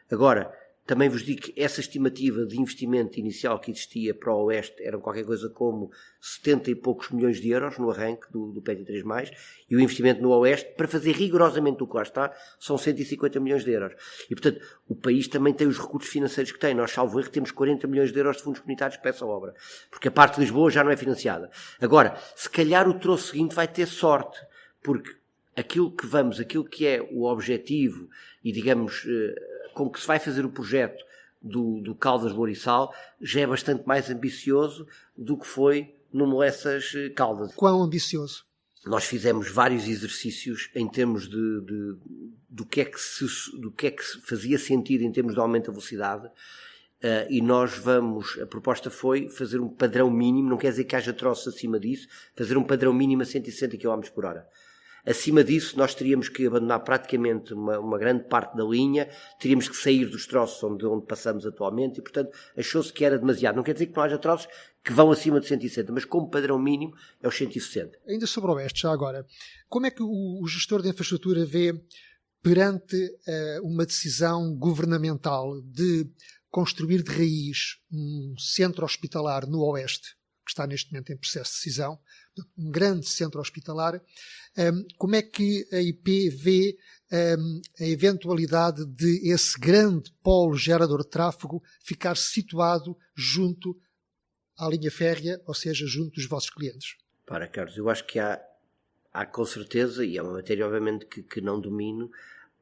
Agora, também vos digo que essa estimativa de investimento inicial que existia para o Oeste era qualquer coisa como 70 e poucos milhões de euros no arranque do PETI 3+, e o investimento no Oeste, para fazer rigorosamente o que lá está, são 150 milhões de euros. E, portanto, o país também tem os recursos financeiros que tem. Nós, salvo erro, temos 40 milhões de euros de fundos comunitários para essa obra, porque a parte de Lisboa já não é financiada. Agora, se calhar o troço seguinte vai ter sorte, porque aquilo que é o objetivo e, digamos, com que se vai fazer o projeto do Caldas-Louriçal já é bastante mais ambicioso do que foi no Melessas Caldas. Quão ambicioso? Nós fizemos vários exercícios em termos do que é que se fazia sentido em termos de aumento da velocidade, e a proposta foi fazer um padrão mínimo, não quer dizer que haja troços acima disso, fazer um padrão mínimo a 160 km por hora. Acima disso, nós teríamos que abandonar praticamente uma grande parte da linha, teríamos que sair dos troços onde passamos atualmente e, portanto, achou-se que era demasiado. Não quer dizer que não haja troços que vão acima de 160, mas como padrão mínimo é os 160. Ainda sobre o Oeste, já agora, como é que o gestor de infraestrutura vê perante uma decisão governamental de construir de raiz um centro hospitalar no Oeste, que está neste momento em processo de decisão, um grande centro hospitalar, como é que a IP vê a eventualidade de esse grande polo gerador de tráfego ficar situado junto à linha férrea, ou seja, junto dos vossos clientes? Para, Carlos, eu acho que há com certeza, e é uma matéria obviamente que não domino,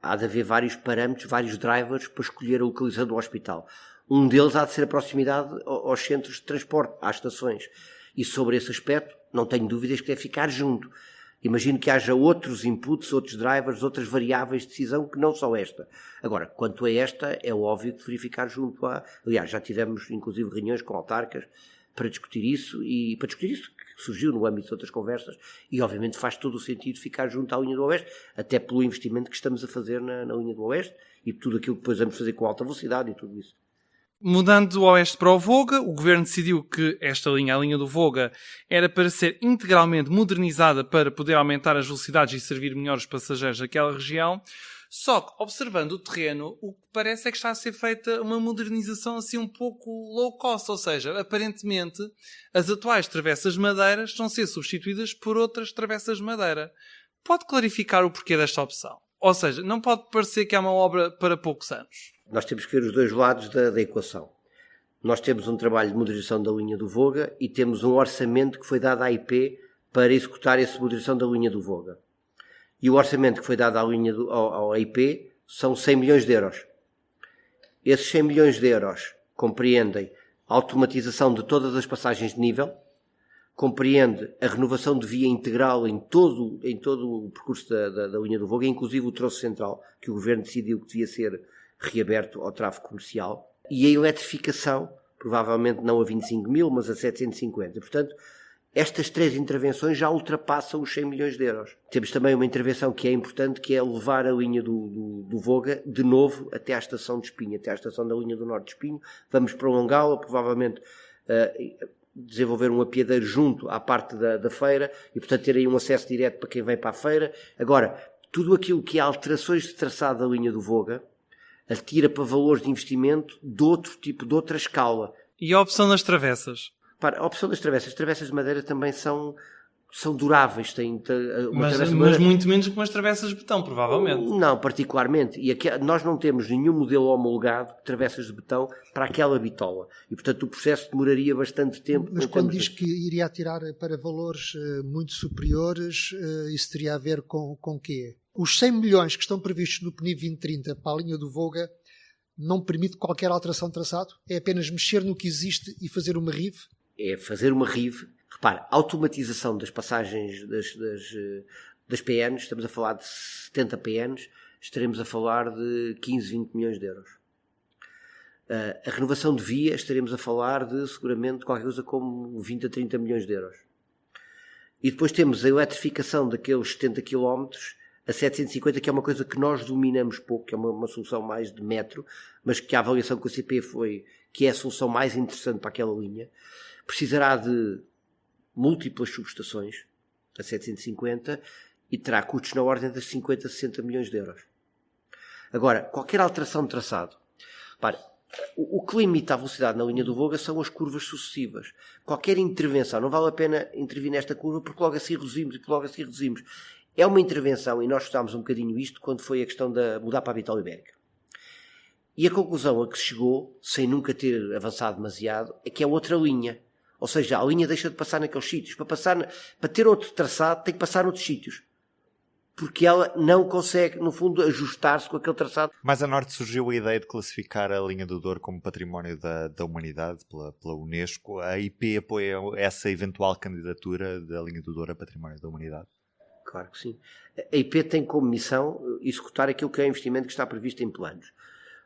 há de haver vários parâmetros, vários drivers para escolher a localização do hospital. Um deles há de ser a proximidade aos centros de transporte, às estações. E sobre esse aspecto, não tenho dúvidas que deve ficar junto. Imagino que haja outros inputs, outros drivers, outras variáveis de decisão que não só esta. Agora, quanto a esta, é óbvio que deveria ficar junto a... Aliás, já tivemos inclusive reuniões com autarcas para discutir isso, e para discutir isso que surgiu no âmbito de outras conversas, e obviamente faz todo o sentido ficar junto à linha do Oeste, até pelo investimento que estamos a fazer na linha do Oeste, e tudo aquilo que depois vamos fazer com alta velocidade e tudo isso. Mudando do Oeste para o Voga, o Governo decidiu que esta linha, a linha do Voga, era para ser integralmente modernizada para poder aumentar as velocidades e servir melhor os passageiros daquela região. Só que, observando o terreno, o que parece é que está a ser feita uma modernização assim um pouco low cost, ou seja, aparentemente as atuais travessas de madeira estão a ser substituídas por outras travessas de madeira. Pode clarificar o porquê desta opção? Ou seja, não pode parecer que é uma obra para poucos anos. Nós temos que ver os dois lados da equação. Nós temos um trabalho de modernização da linha do Voga e temos um orçamento que foi dado à IP para executar essa modernização da linha do Voga. E o orçamento que foi dado ao IP são 100 milhões de euros. Esses 100 milhões de euros compreendem a automatização de todas as passagens de nível, compreende a renovação de via integral em todo o percurso da linha do Voga, inclusive o troço central, que o Governo decidiu que devia ser reaberto ao tráfego comercial, e a eletrificação, provavelmente não a 25 mil, mas a 750. Portanto, estas três intervenções já ultrapassam os 100 milhões de euros. Temos também uma intervenção que é importante, que é levar a linha do Voga de novo até à estação de Espinho, até à estação da linha do Norte de Espinho. Vamos prolongá-la, provavelmente desenvolver um apiadeiro junto à parte da feira e, portanto, ter aí um acesso direto para quem vem para a feira. Agora, tudo aquilo que é alterações de traçado da linha do Voga atira para valores de investimento de outro tipo, de outra escala. E a opção das travessas? Para a opção das travessas. As travessas de madeira também são duráveis. Mas muito menos que umas travessas de betão, provavelmente. Não, particularmente. E aqui, nós não temos nenhum modelo homologado de travessas de betão para aquela bitola. E, portanto, o processo demoraria bastante tempo. Mas quando diz que iria atirar para valores muito superiores, isso teria a ver com quê? Os 100 milhões que estão previstos no PNI 2030 para a linha do Voga não permite qualquer alteração de traçado? É apenas mexer no que existe e fazer uma RIV? É fazer uma RIV. Repare, automatização das passagens das PNs, estamos a falar de 70 PNs, estaremos a falar de 15, 20 milhões de euros. A renovação de via, estaremos a falar de seguramente qualquer coisa como 20 a 30 milhões de euros. E depois temos a eletrificação daqueles 70 km a 750, que é uma coisa que nós dominamos pouco, que é uma solução mais de metro, mas que a avaliação com a CP foi que é a solução mais interessante para aquela linha. Precisará de múltiplas subestações a 750 e terá custos na ordem de 50 a 60 milhões de euros. Agora, qualquer alteração de traçado, para, o que limita a velocidade na linha do Voga são as curvas sucessivas. Qualquer intervenção, não vale a pena intervir nesta curva porque logo assim reduzimos. É uma intervenção, e nós estudámos um bocadinho isto quando foi a questão de mudar para a Bitola Ibérica. E a conclusão a que se chegou, sem nunca ter avançado demasiado, é que é outra linha. Ou seja, a linha deixa de passar naqueles sítios. Para ter outro traçado, tem que passar noutros sítios. Porque ela não consegue, no fundo, ajustar-se com aquele traçado. Mais a norte surgiu a ideia de classificar a linha do Douro como património da humanidade pela Unesco. A IP apoia essa eventual candidatura da linha do Douro a património da humanidade? Claro que sim. A IP tem como missão executar aquilo que é o investimento que está previsto em planos.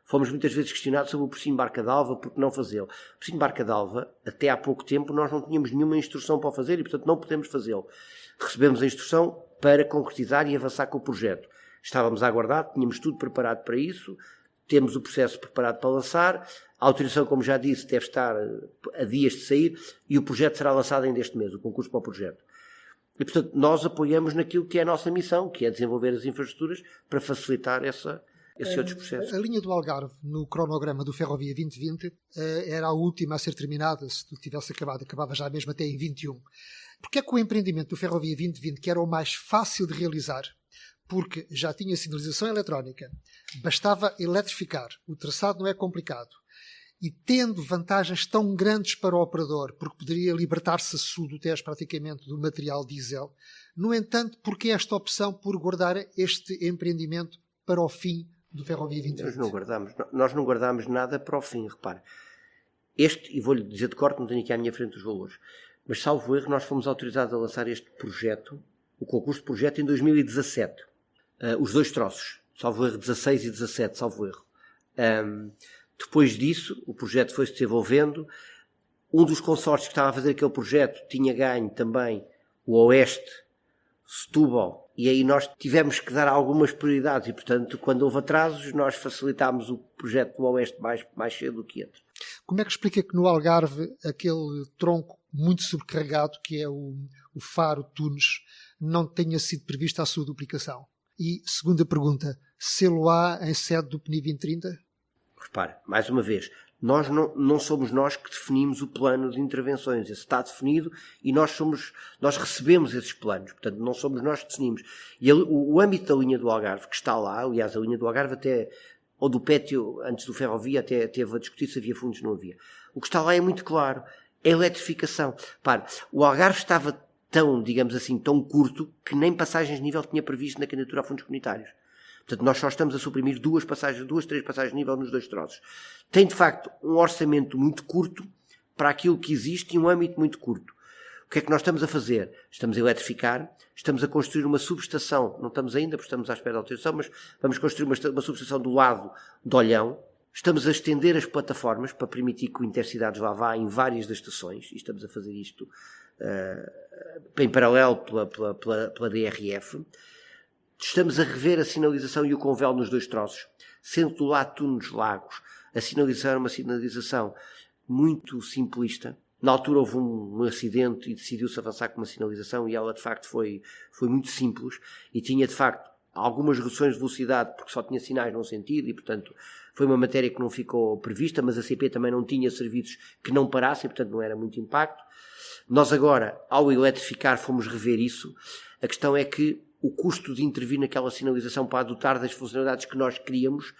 Fomos muitas vezes questionados sobre o Porcinho Barca d'Alva, por que não fazê-lo. O Porcinho Barca d'Alva, até há pouco tempo, nós não tínhamos nenhuma instrução para o fazer e, portanto, não podemos fazê-lo. Recebemos a instrução para concretizar e avançar com o projeto. Estávamos a aguardar, tínhamos tudo preparado para isso, temos o processo preparado para lançar, a autorização, como já disse, deve estar a dias de sair e o projeto será lançado ainda este mês, o concurso para o projeto. E, portanto, nós apoiamos naquilo que é a nossa missão, que é desenvolver as infraestruturas para facilitar esses outros processos. A linha do Algarve, no cronograma do Ferrovia 2020, era a última a ser terminada. Se tudo tivesse acabado, acabava já mesmo até em 21. Porque é que o empreendimento do Ferrovia 2020, que era o mais fácil de realizar, porque já tinha sinalização eletrónica, bastava eletrificar, o traçado não é complicado, e tendo vantagens tão grandes para o operador, porque poderia libertar-se a sul do Tejo praticamente do material diesel, no entanto, porque esta opção por guardar este empreendimento para o fim do Ferrovia 2020? Nós não guardamos nada para o fim, repare. E vou-lhe dizer de cor, não tenho aqui à minha frente os valores, mas salvo erro, nós fomos autorizados a lançar este projeto, o concurso de projeto, em 2017. Os 2 troços, salvo erro 16 e 17, salvo erro. Depois disso, o projeto foi-se desenvolvendo. Um dos consórcios que estava a fazer aquele projeto tinha ganho também o Oeste, Setúbal, e aí nós tivemos que dar algumas prioridades e, portanto, quando houve atrasos, nós facilitámos o projeto do Oeste mais cedo do que antes. Como é que explica que no Algarve aquele tronco muito sobrecarregado, que é o Faro Tunes, não tenha sido prevista a sua duplicação? E, segunda pergunta, sê-lo-á em sede do PNI 2030? Repare, mais uma vez, não somos nós que definimos o plano de intervenções. Esse está definido e nós recebemos esses planos. Portanto, não somos nós que definimos. E o âmbito da linha do Algarve, que está lá, aliás, a linha do Algarve até, ou do Pétio, antes do Ferrovia, até teve a discutir se havia fundos ou não havia. O que está lá é muito claro. É a eletrificação. Repare, o Algarve estava tão, digamos assim, tão curto que nem passagens de nível tinha previsto na candidatura a fundos comunitários. Portanto, nós só estamos a suprimir 2, 3 passagens de nível nos 2 troços. Tem, de facto, um orçamento muito curto para aquilo que existe e um âmbito muito curto. O que é que nós estamos a fazer? Estamos a eletrificar, estamos a construir uma subestação, não estamos ainda, porque estamos à espera da autorização, mas vamos construir uma subestação do lado de Olhão. Estamos a estender as plataformas para permitir que o Intercidades lá vá em várias das estações, e estamos a fazer isto em paralelo pela DRF. Estamos a rever a sinalização e o convelo nos 2 troços, sendo do lado de Tunes Lagos a sinalização era uma sinalização muito simplista. Na altura houve um acidente e decidiu-se avançar com uma sinalização e ela de facto foi muito simples e tinha de facto algumas reduções de velocidade porque só tinha sinais num sentido e portanto foi uma matéria que não ficou prevista, mas a CP também não tinha serviços que não parassem, portanto não era muito impacto. Nós agora, ao eletrificar, fomos rever isso. A questão é que o custo de intervir naquela sinalização para adotar das funcionalidades que nós queríamos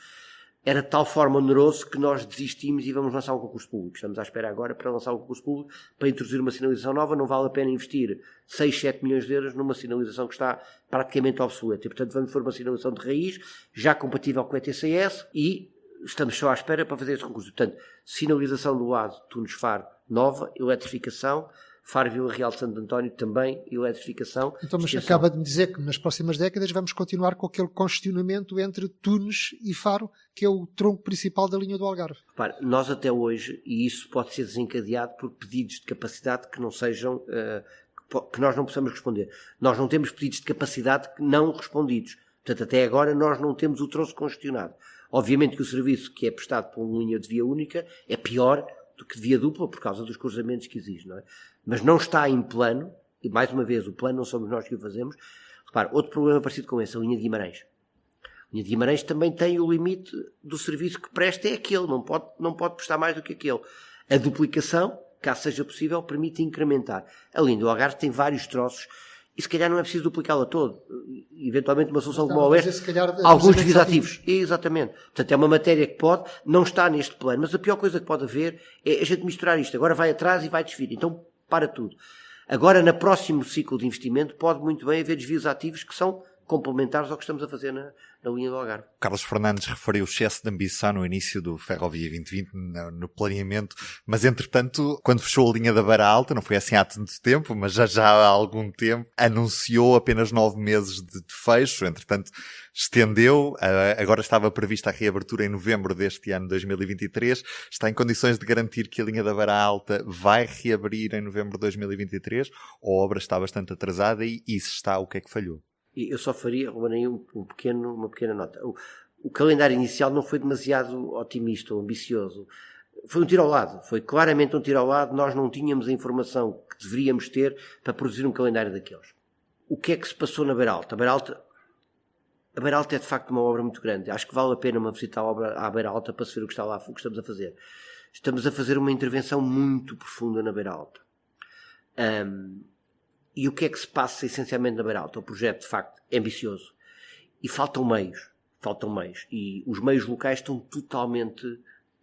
era de tal forma oneroso que nós desistimos e vamos lançar um concurso público. Estamos à espera agora para lançar um concurso público para introduzir uma sinalização nova. Não vale a pena investir 6, 7 milhões de euros numa sinalização que está praticamente obsoleta. E, portanto, vamos for uma sinalização de raiz, já compatível com o ETCS e estamos só à espera para fazer esse concurso. Portanto, sinalização do lado Tunes Faro nova, eletrificação, Faro Vila Real de Santo António também, eletrificação. Então, mas acaba de me dizer que nas próximas décadas vamos continuar com aquele congestionamento entre Tunes e Faro, que é o tronco principal da linha do Algarve. Repare, nós até hoje, e isso pode ser desencadeado por pedidos de capacidade que não sejam, que nós não possamos responder. Nós não temos pedidos de capacidade não respondidos. Portanto, até agora nós não temos o troço congestionado. Obviamente que o serviço que é prestado por uma linha de via única é pior do que de via dupla por causa dos cruzamentos que existe, não é? Mas não está em plano, e mais uma vez o plano não somos nós que o fazemos. Repare, outro problema parecido com esse, a linha de Guimarães. A linha de Guimarães também tem o limite do serviço que presta, é aquele, não pode prestar mais do que aquele. A duplicação, caso seja possível, permite incrementar. A linha do Algarve tem vários troços e se calhar não é preciso duplicá-la todo. Eventualmente uma solução como a Oeste, alguns desvios ativos. Exatamente. Portanto, é uma matéria que não está neste plano, mas a pior coisa que pode haver é a gente misturar isto. Agora vai atrás e vai desvir. Então, para tudo. Agora, no próximo ciclo de investimento, pode muito bem haver desvios ativos que são complementares ao que estamos a fazer na linha do Algarve. Carlos Fernandes referiu o excesso de ambição no início do Ferrovia 2020 no planeamento, mas entretanto, quando fechou a linha da Beira Alta, não foi assim há tanto tempo, mas já há algum tempo, anunciou apenas 9 meses de fecho, entretanto estendeu, agora estava prevista a reabertura em novembro deste ano 2023, está em condições de garantir que a linha da Beira Alta vai reabrir em novembro de 2023, ou a obra está bastante atrasada e se está, o que é que falhou? Eu só faria, Ruben, uma pequena nota. O calendário inicial não foi demasiado otimista ou ambicioso. Foi um tiro ao lado. Foi claramente um tiro ao lado. Nós não tínhamos a informação que deveríamos ter para produzir um calendário daqueles. O que é que se passou na Beiralta? A Beiralta é de facto uma obra muito grande. Acho que vale a pena uma visita à Beiralta para se ver o que está lá, o que estamos a fazer. Estamos a fazer uma intervenção muito profunda na Beiralta. E o que é que se passa essencialmente na Beiralta? O projeto de facto é ambicioso. E faltam meios. E os meios locais estão totalmente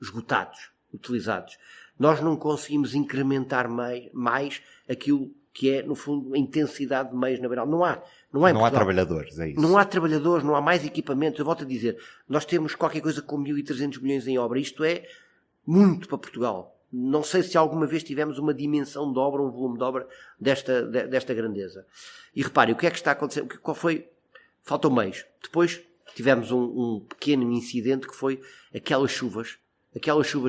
esgotados, utilizados. Nós não conseguimos incrementar mais aquilo que é, no fundo, a intensidade de meios na Beiralta. Não há trabalhadores, é isso. Não há trabalhadores, não há mais equipamentos. Eu volto a dizer, nós temos qualquer coisa como 1.300 milhões em obra. Isto é muito para Portugal. Não sei se alguma vez tivemos uma dimensão de obra, um volume de obra desta grandeza. E repare, o que é que está a acontecer? Qual foi? Faltam meios. Depois tivemos um pequeno incidente que foi aquelas chuvas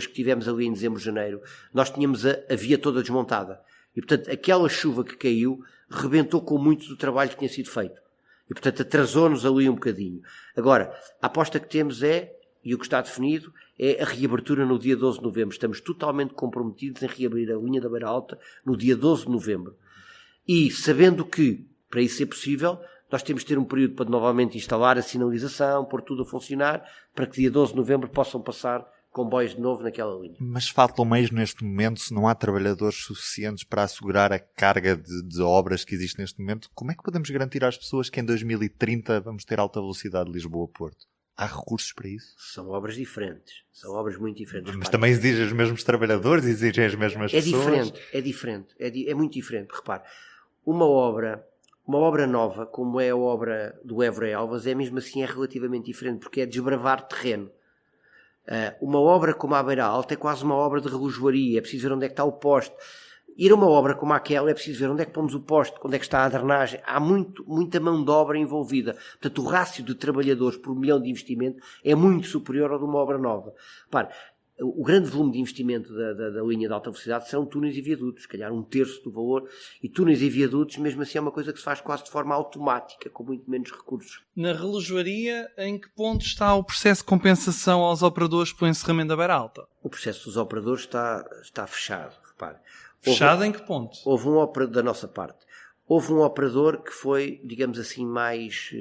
que tivemos ali em dezembro, janeiro. Nós tínhamos a via toda desmontada. E, portanto, aquela chuva que caiu rebentou com muito do trabalho que tinha sido feito. E, portanto, atrasou-nos ali um bocadinho. Agora, a aposta que temos e o que está definido, é a reabertura no dia 12 de novembro. Estamos totalmente comprometidos em reabrir a linha da Beiralta no dia 12 de novembro. E, sabendo que, para isso ser possível, nós temos de ter um período para novamente instalar a sinalização, pôr tudo a funcionar, para que dia 12 de novembro possam passar comboios de novo naquela linha. Mas faltam meios neste momento, se não há trabalhadores suficientes para assegurar a carga de obras que existe neste momento, como é que podemos garantir às pessoas que em 2030 vamos ter alta velocidade de Lisboa-Porto? Há recursos para isso? São obras diferentes. São obras muito diferentes. Mas também exigem os mesmos trabalhadores, exigem as mesmas pessoas? É diferente. É muito diferente. Repare, uma obra nova, como é a obra do Évora Elvas, mesmo assim relativamente diferente, porque é desbravar terreno. Uma obra como a Beira Alta é quase uma obra de relojoaria, é preciso ver onde é que está o poste. Ir a uma obra como aquela é preciso ver onde é que pomos o poste, onde é que está a drenagem. Há muita mão de obra envolvida. Portanto, o rácio de trabalhadores por milhão de investimento é muito superior ao de uma obra nova. Repare, o grande volume de investimento da linha de alta velocidade são túneis e viadutos, se calhar 1/3 do valor, e túneis e viadutos, mesmo assim, é uma coisa que se faz quase de forma automática, com muito menos recursos. Na relojoaria, em que ponto está o processo de compensação aos operadores pelo encerramento da Beiralta? O processo dos operadores está fechado, repare. Fechado em que ponto? Houve um operador da nossa parte. Houve um operador que foi, digamos assim, mais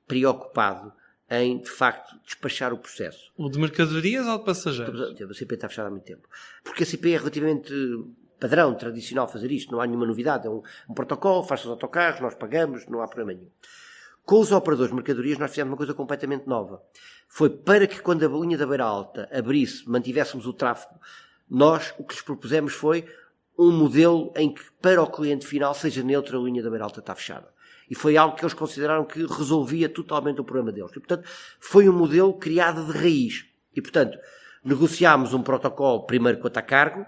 preocupado em, de facto, despachar o processo. O de mercadorias ou de passageiros? A CP está fechada há muito tempo. Porque a CP é relativamente padrão, tradicional fazer isto. Não há nenhuma novidade. É um protocolo, faz-se os autocarros, nós pagamos, não há problema nenhum. Com os operadores de mercadorias nós fizemos uma coisa completamente nova. Foi para que quando a linha da Beira Alta abrisse, mantivéssemos o tráfego, nós o que lhes propusemos foi um modelo em que para o cliente final seja neutro, a linha da Beira Alta está fechada. E foi algo que eles consideraram que resolvia totalmente o problema deles. E, portanto, foi um modelo criado de raiz. E, portanto, negociámos um protocolo primeiro com a Tacargo,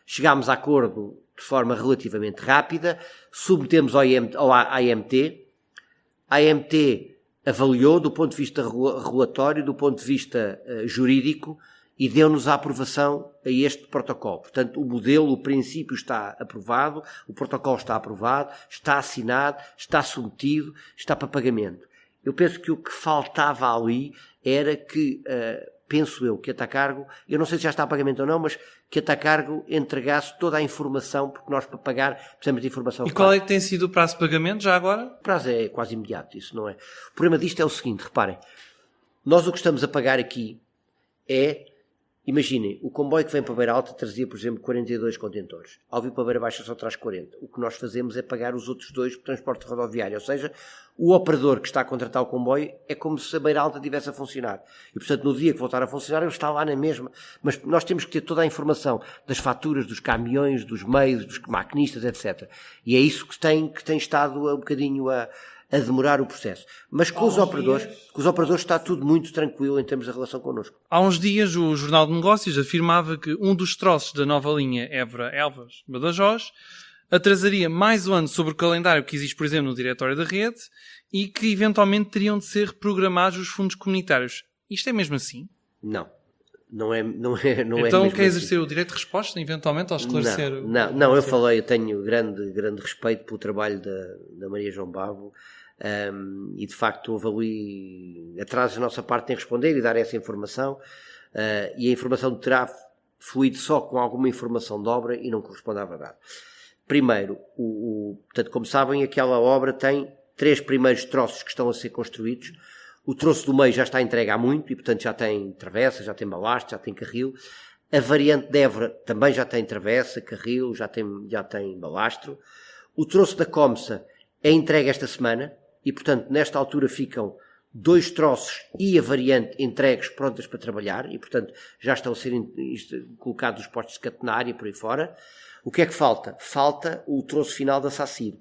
chegámos a acordo de forma relativamente rápida, submetemos ao AMT, a AMT avaliou do ponto de vista regulatório, do ponto de vista jurídico, e deu-nos a aprovação a este protocolo. Portanto, o modelo, o princípio está aprovado, o protocolo está aprovado, está assinado, está submetido, está para pagamento. Eu penso que o que faltava ali era que, penso eu, que a Tacargo, eu não sei se já está a pagamento ou não, mas que a Tacargo entregasse toda a informação, porque nós para pagar precisamos de informação. E qual é que tem sido o prazo de pagamento já agora? O prazo é quase imediato, isso não é. O problema disto é o seguinte, reparem, nós o que estamos a pagar aqui é, imaginem, o comboio que vem para Beira Alta trazia, por exemplo, 42 contentores. Ao vir para Beira Baixa só traz 40. O que nós fazemos é pagar os outros 2 por transporte rodoviário. Ou seja, o operador que está a contratar o comboio é como se a Beira Alta estivesse a funcionar. E, portanto, no dia que voltar a funcionar, ele está lá na mesma. Mas nós temos que ter toda a informação das faturas, dos caminhões, dos meios, dos maquinistas, etc. E é isso que tem estado um bocadinho a demorar o processo. Mas com os operadores está tudo muito tranquilo em termos da relação connosco. Há uns dias o Jornal de Negócios afirmava que um dos troços da nova linha Évora-Elvas-Badajoz atrasaria mais um ano sobre o calendário que existe, por exemplo, no diretório da rede e que eventualmente teriam de ser reprogramados os fundos comunitários. Isto é mesmo assim? Não. Não é então quer exercer assim. o direito de resposta, eventualmente, ao esclarecer? Não, eu tenho grande respeito pelo trabalho da Maria João Bavo. E de facto houve ali atrasos da nossa parte em responder e dar essa informação, e a informação terá fluído só com alguma informação de obra e não corresponde à verdade. Primeiro, portanto, como sabem, aquela obra tem 3 primeiros troços que estão a ser construídos. O troço do meio já está entregue há muito e, portanto, já tem travessa, já tem balastro, já tem carril. A variante de Évora também já tem travessa, carril, já tem balastro. O troço da Comsa é entregue esta semana e, portanto, nesta altura ficam 2 troços e a variante entregues prontas para trabalhar e, portanto, já estão a ser colocados os postos de catenária por aí fora. O que é que falta? Falta o troço final da SACIR.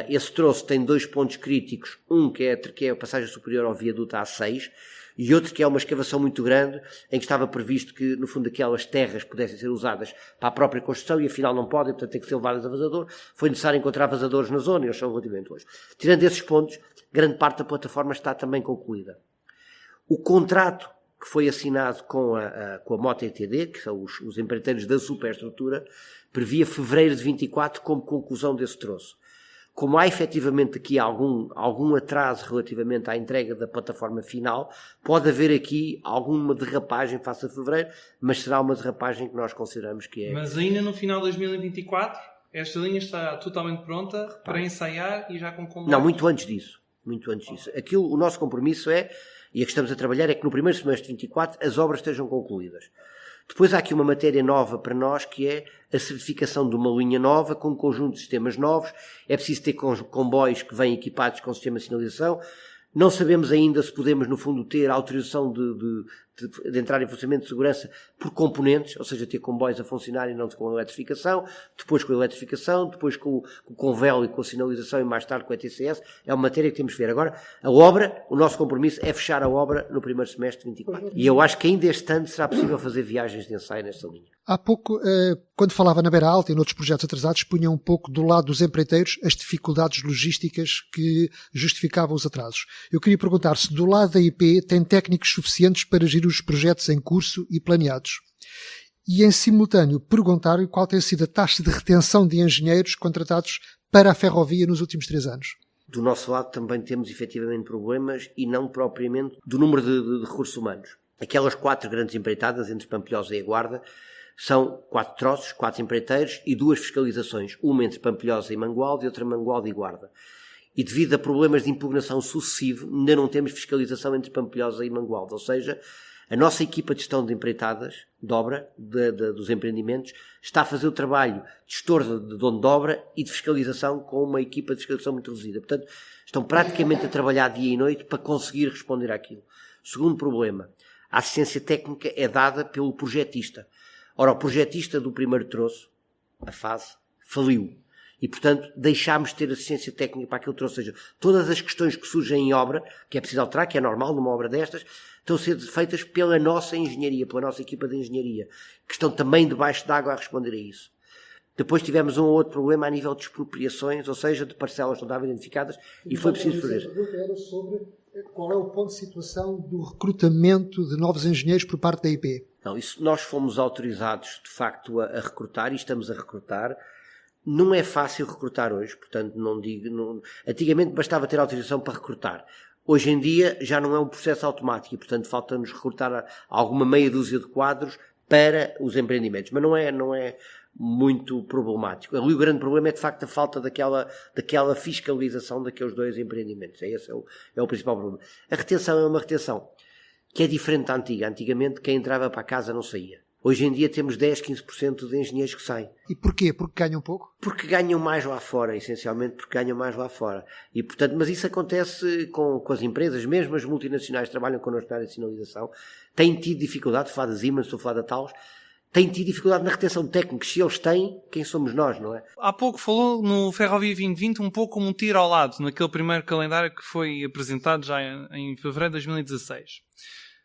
Esse troço tem 2 pontos críticos, um que é a passagem superior ao viaduto A6 e outro que é uma escavação muito grande em que estava previsto que, no fundo, aquelas terras pudessem ser usadas para a própria construção e afinal não podem, portanto tem que ser levadas a vazador. Foi necessário encontrar vazadores na zona e eles são relativamente hoje. Tirando esses pontos, grande parte da plataforma está também concluída. O contrato que foi assinado com a Mota ETD, que são os empreiteiros da superestrutura, previa fevereiro de 24 como conclusão desse troço. Como há efetivamente aqui algum atraso relativamente à entrega da plataforma final, pode haver aqui alguma derrapagem face a fevereiro, mas será uma derrapagem que nós consideramos que é... Mas ainda no final de 2024, esta linha está totalmente pronta para ensaiar e já com comboios? Não, muito antes disso. O nosso compromisso é, e a que estamos a trabalhar, é que no primeiro semestre de 24 as obras estejam concluídas. Depois há aqui uma matéria nova para nós, que é a certificação de uma linha nova, com um conjunto de sistemas novos. É preciso ter comboios que vêm equipados com sistema de sinalização. Não sabemos ainda se podemos, no fundo, ter a autorização de entrar em funcionamento de segurança por componentes, ou seja, ter comboios a funcionar e não com a eletrificação, depois com a eletrificação, depois com o convélio e com a sinalização e mais tarde com a ETCS. É uma matéria que temos que ver. Agora, a obra, o nosso compromisso é fechar a obra no primeiro semestre de 24. E eu acho que ainda este ano será possível fazer viagens de ensaio nesta linha. Há pouco, quando falava na Beira Alta e noutros projetos atrasados, punha um pouco do lado dos empreiteiros as dificuldades logísticas que justificavam os atrasos. Eu queria perguntar se do lado da IP tem técnicos suficientes para gerir os projetos em curso e planeados. E, em simultâneo, perguntar qual tem sido a taxa de retenção de engenheiros contratados para a ferrovia nos últimos 3 anos. Do nosso lado também temos efetivamente problemas e não propriamente do número de recursos humanos. Aquelas 4 grandes empreitadas entre Pampilhosa e a Guarda são 4 troços, 4 empreiteiros e 2 fiscalizações, uma entre Pampilhosa e Mangualde e outra Mangualde e Guarda. E devido a problemas de impugnação sucessivo, ainda não temos fiscalização entre Pampilhosa e Mangualde. Ou seja, a nossa equipa de gestão de empreitadas, de obra, dos empreendimentos, está a fazer o trabalho de gestor de dono de obra e de fiscalização com uma equipa de fiscalização muito reduzida. Portanto, estão praticamente a trabalhar dia e noite para conseguir responder àquilo. Segundo problema, a assistência técnica é dada pelo projetista. Ora, o projetista do primeiro troço, a fase, faliu. E, portanto, deixámos de ter assistência técnica para aquele troço. Ou seja, todas as questões que surgem em obra, que é preciso alterar, que é normal numa obra destas, estão a ser feitas pela nossa engenharia, pela nossa equipa de engenharia, que estão também debaixo d'água a responder a isso. Depois tivemos um outro problema a nível de expropriações, ou seja, de parcelas que não estavam identificadas, e foi preciso fazer. A pergunta era sobre qual é o ponto de situação do recrutamento de novos engenheiros por parte da IP. Não, isso, nós fomos autorizados, de facto, a recrutar, e estamos a recrutar. Não é fácil recrutar hoje, portanto, antigamente bastava ter autorização para recrutar. Hoje em dia já não é um processo automático e, portanto, falta-nos recrutar alguma meia dúzia de quadros para os empreendimentos. Mas não é muito problemático. Ali o grande problema é, de facto, a falta daquela fiscalização daqueles 2 empreendimentos. Esse é o principal problema. A retenção é uma retenção que é diferente da antiga. Antigamente, quem entrava para a casa não saía. Hoje em dia temos 10, 15% de engenheiros que saem. E porquê? Porque ganham pouco? Porque ganham mais lá fora, essencialmente porque ganham mais lá fora. E, portanto, mas isso acontece com as empresas, mesmo as multinacionais que trabalham connosco na área de sinalização, têm tido dificuldade, estou a falar da Siemens, estou a falar da Talos, têm tido dificuldade na retenção de técnicos. Se eles têm, quem somos nós, não é? Há pouco falou no Ferrovia 2020 um pouco como um tiro ao lado, naquele primeiro calendário que foi apresentado já em fevereiro de 2016.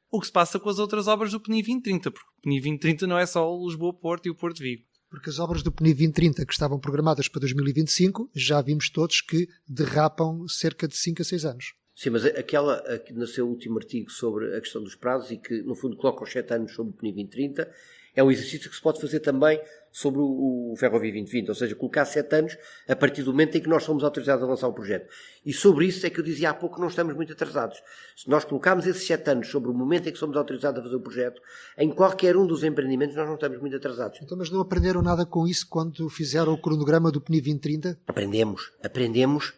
O que se passa com as outras obras do PNI 2030, porque o PNI 2030 não é só o Lisboa-Porto e o Porto Vigo. Porque as obras do PNI 2030 que estavam programadas para 2025, já vimos todos que derrapam cerca de 5 a 6 anos. Sim, mas aquela no seu último artigo sobre a questão dos prazos e que, no fundo, coloca os 7 anos sobre o PNI 2030, É um exercício que se pode fazer também sobre o Ferrovia 2020, ou seja, colocar 7 anos a partir do momento em que nós somos autorizados a lançar o projeto. E sobre isso é que eu dizia há pouco que não estamos muito atrasados. Se nós colocarmos esses 7 anos sobre o momento em que somos autorizados a fazer o projeto, em qualquer um dos empreendimentos nós não estamos muito atrasados. Então, mas não aprenderam nada com isso quando fizeram o cronograma do PNI 2030? Aprendemos.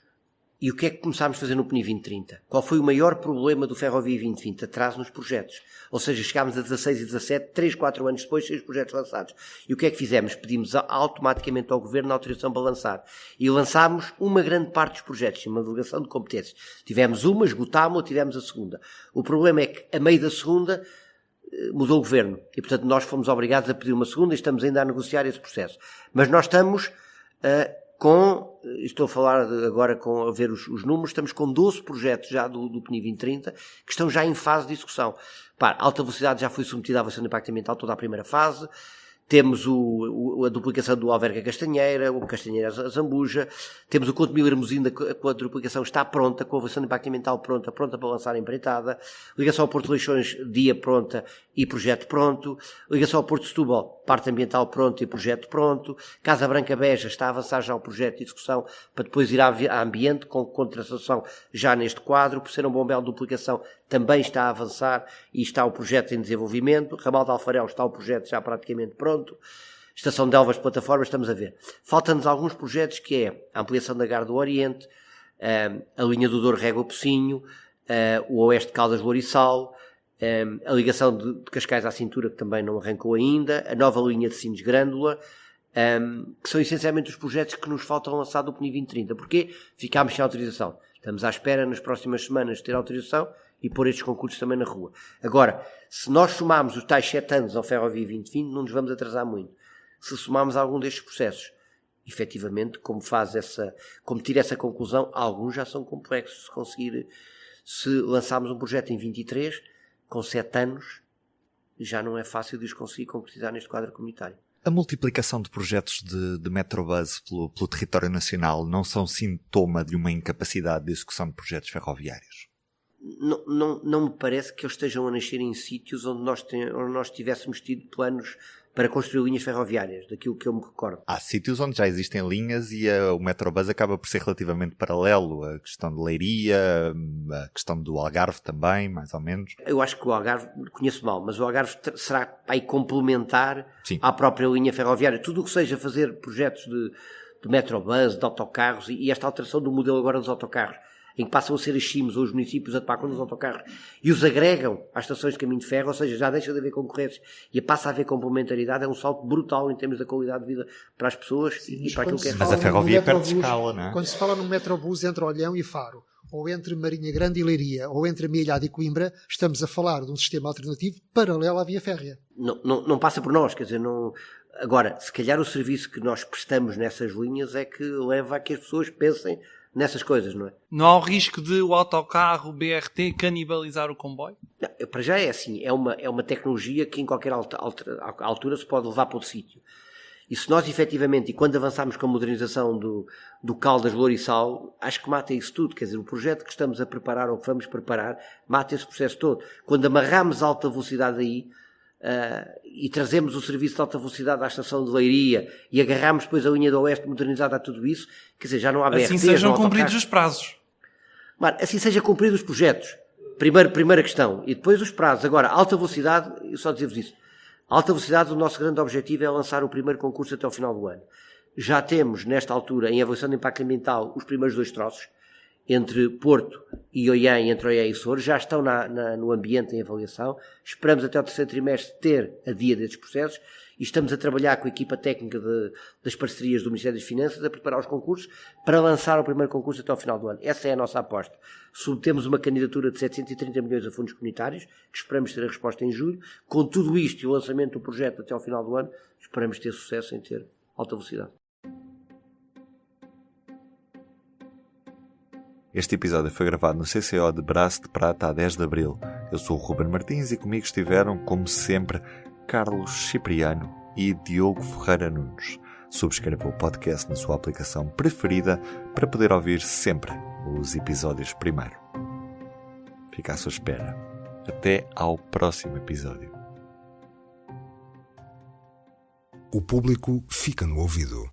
E o que é que começámos a fazer no PNI 2030? Qual foi o maior problema do Ferrovia 2020? Atraso nos projetos. Ou seja, chegámos a 16 e 17, 3, 4 anos depois, 6 projetos lançados. E o que é que fizemos? Pedimos automaticamente ao Governo a autorização para lançar. E lançámos uma grande parte dos projetos, uma delegação de competências. Tivemos uma, esgotámos-la, tivemos a segunda. O problema é que, a meio da segunda, mudou o Governo. E, portanto, nós fomos obrigados a pedir uma segunda e estamos ainda a negociar esse processo. Mas nós estamos estou a falar agora a ver os números, estamos com 12 projetos já do PNI 2030 que estão já em fase de execução. A alta velocidade já foi submetida à avaliação de impacto ambiental toda a primeira fase. Temos a duplicação do Alverca-Castanheira, o Castanheira-Zambuja, temos o Couto Mil-Hermosina, a duplicação está pronta, com a avaliação de impacto ambiental pronta para lançar a empreitada, ligação ao Porto de Leixões, dia pronta e projeto pronto, ligação ao Porto de Setúbal, parte ambiental pronta e projeto pronto, Casa Branca-Beja está a avançar já o projeto de execução para depois ir a ambiente, com contratação já neste quadro, por ser um Bombel de duplicação também está a avançar e está o projeto em desenvolvimento, Ramal de Alfarel está o projeto já praticamente pronto, Estação de Elvas, plataformas, estamos a ver. Faltam-nos alguns projetos que é a ampliação da Gare do Oriente, a linha do Douro Régua-Pocinho, o Oeste de Caldas-Louriçal, a ligação de Cascais à Cintura, que também não arrancou ainda, a nova linha de Sines-Grândola, que são essencialmente os projetos que nos faltam lançar do PNI 2030. Porquê? Ficámos sem autorização. Estamos à espera nas próximas semanas de ter autorização e pôr estes concursos também na rua. Agora, se nós somarmos os tais 7 anos ao Ferrovia 2020, não nos vamos atrasar muito. Se somarmos algum destes processos, efetivamente, como tira essa conclusão, alguns já são complexos. Se lançarmos um projeto em 23, com 7 anos, já não é fácil de os conseguir concretizar neste quadro comunitário. A multiplicação de projetos de Metrobus pelo território nacional não são sintoma de uma incapacidade de execução de projetos ferroviários? Não me parece que eles estejam a nascer em sítios onde nós tivéssemos tido planos para construir linhas ferroviárias, daquilo que eu me recordo. Há sítios onde já existem linhas e o Metrobus acaba por ser relativamente paralelo. A questão de Leiria, a questão do Algarve também, mais ou menos. Eu acho que o Algarve, conheço mal, mas o Algarve será aí complementar Sim. à própria linha ferroviária. Tudo o que seja fazer projetos de Metrobus, de autocarros e esta alteração do modelo agora dos autocarros, em que passam a ser as CIMs ou os municípios a tomar conta dos autocarros e os agregam às estações de caminho de ferro, ou seja, já deixa de haver concorrência e passa a haver complementaridade, é um salto brutal em termos da qualidade de vida para as pessoas e para aquilo que é. Mas a ferrovia perde escala, não é? Quando se fala num Metrobus entre Olhão e Faro, ou entre Marinha Grande e Leiria, ou entre Amealhado e Coimbra, estamos a falar de um sistema alternativo paralelo à via férrea. Não passa por nós, quer dizer, não. Agora, se calhar o serviço que nós prestamos nessas linhas é que leva a que as pessoas pensem nessas coisas, não é? Não há o risco de o autocarro, o BRT, canibalizar o comboio? Não, para já é assim, é uma tecnologia que em qualquer altura se pode levar para outro sítio. E se nós efetivamente, e quando avançarmos com a modernização do Caldas-Louriçal, acho que mata isso tudo, quer dizer, o projeto que estamos a preparar ou que vamos preparar, mata esse processo todo. Quando amarramos alta velocidade aí, e trazemos o serviço de alta velocidade à estação de Leiria e agarramos depois a linha do Oeste modernizada a tudo isso, quer dizer, já não há BRT, assim sejam cumpridos os prazos. Claro, assim seja cumpridos os projetos. Primeira questão. E depois os prazos. Agora, alta velocidade, eu só dizer-vos isso. Alta velocidade, o nosso grande objetivo é lançar o primeiro concurso até ao final do ano. Já temos, nesta altura, em avaliação de impacto ambiental, os primeiros 2 troços, entre Porto e Oiã, entre Oiã e Sor, já estão no ambiente em avaliação. Esperamos até o 3º trimestre ter a dia destes processos e estamos a trabalhar com a equipa técnica das parcerias do Ministério das Finanças a preparar os concursos para lançar o primeiro concurso até ao final do ano. Essa é a nossa aposta. Submetemos uma candidatura de 730 milhões a fundos comunitários, que esperamos ter a resposta em julho. Com tudo isto e o lançamento do projeto até ao final do ano, esperamos ter sucesso em ter alta velocidade. Este episódio foi gravado no CCO de Braço de Prata a 10 de Abril. Eu sou o Ruben Martins e comigo estiveram, como sempre, Carlos Cipriano e Diogo Ferreira Nunes. Subscreva o podcast na sua aplicação preferida para poder ouvir sempre os episódios primeiro. Fica à sua espera. Até ao próximo episódio. O público fica no ouvido.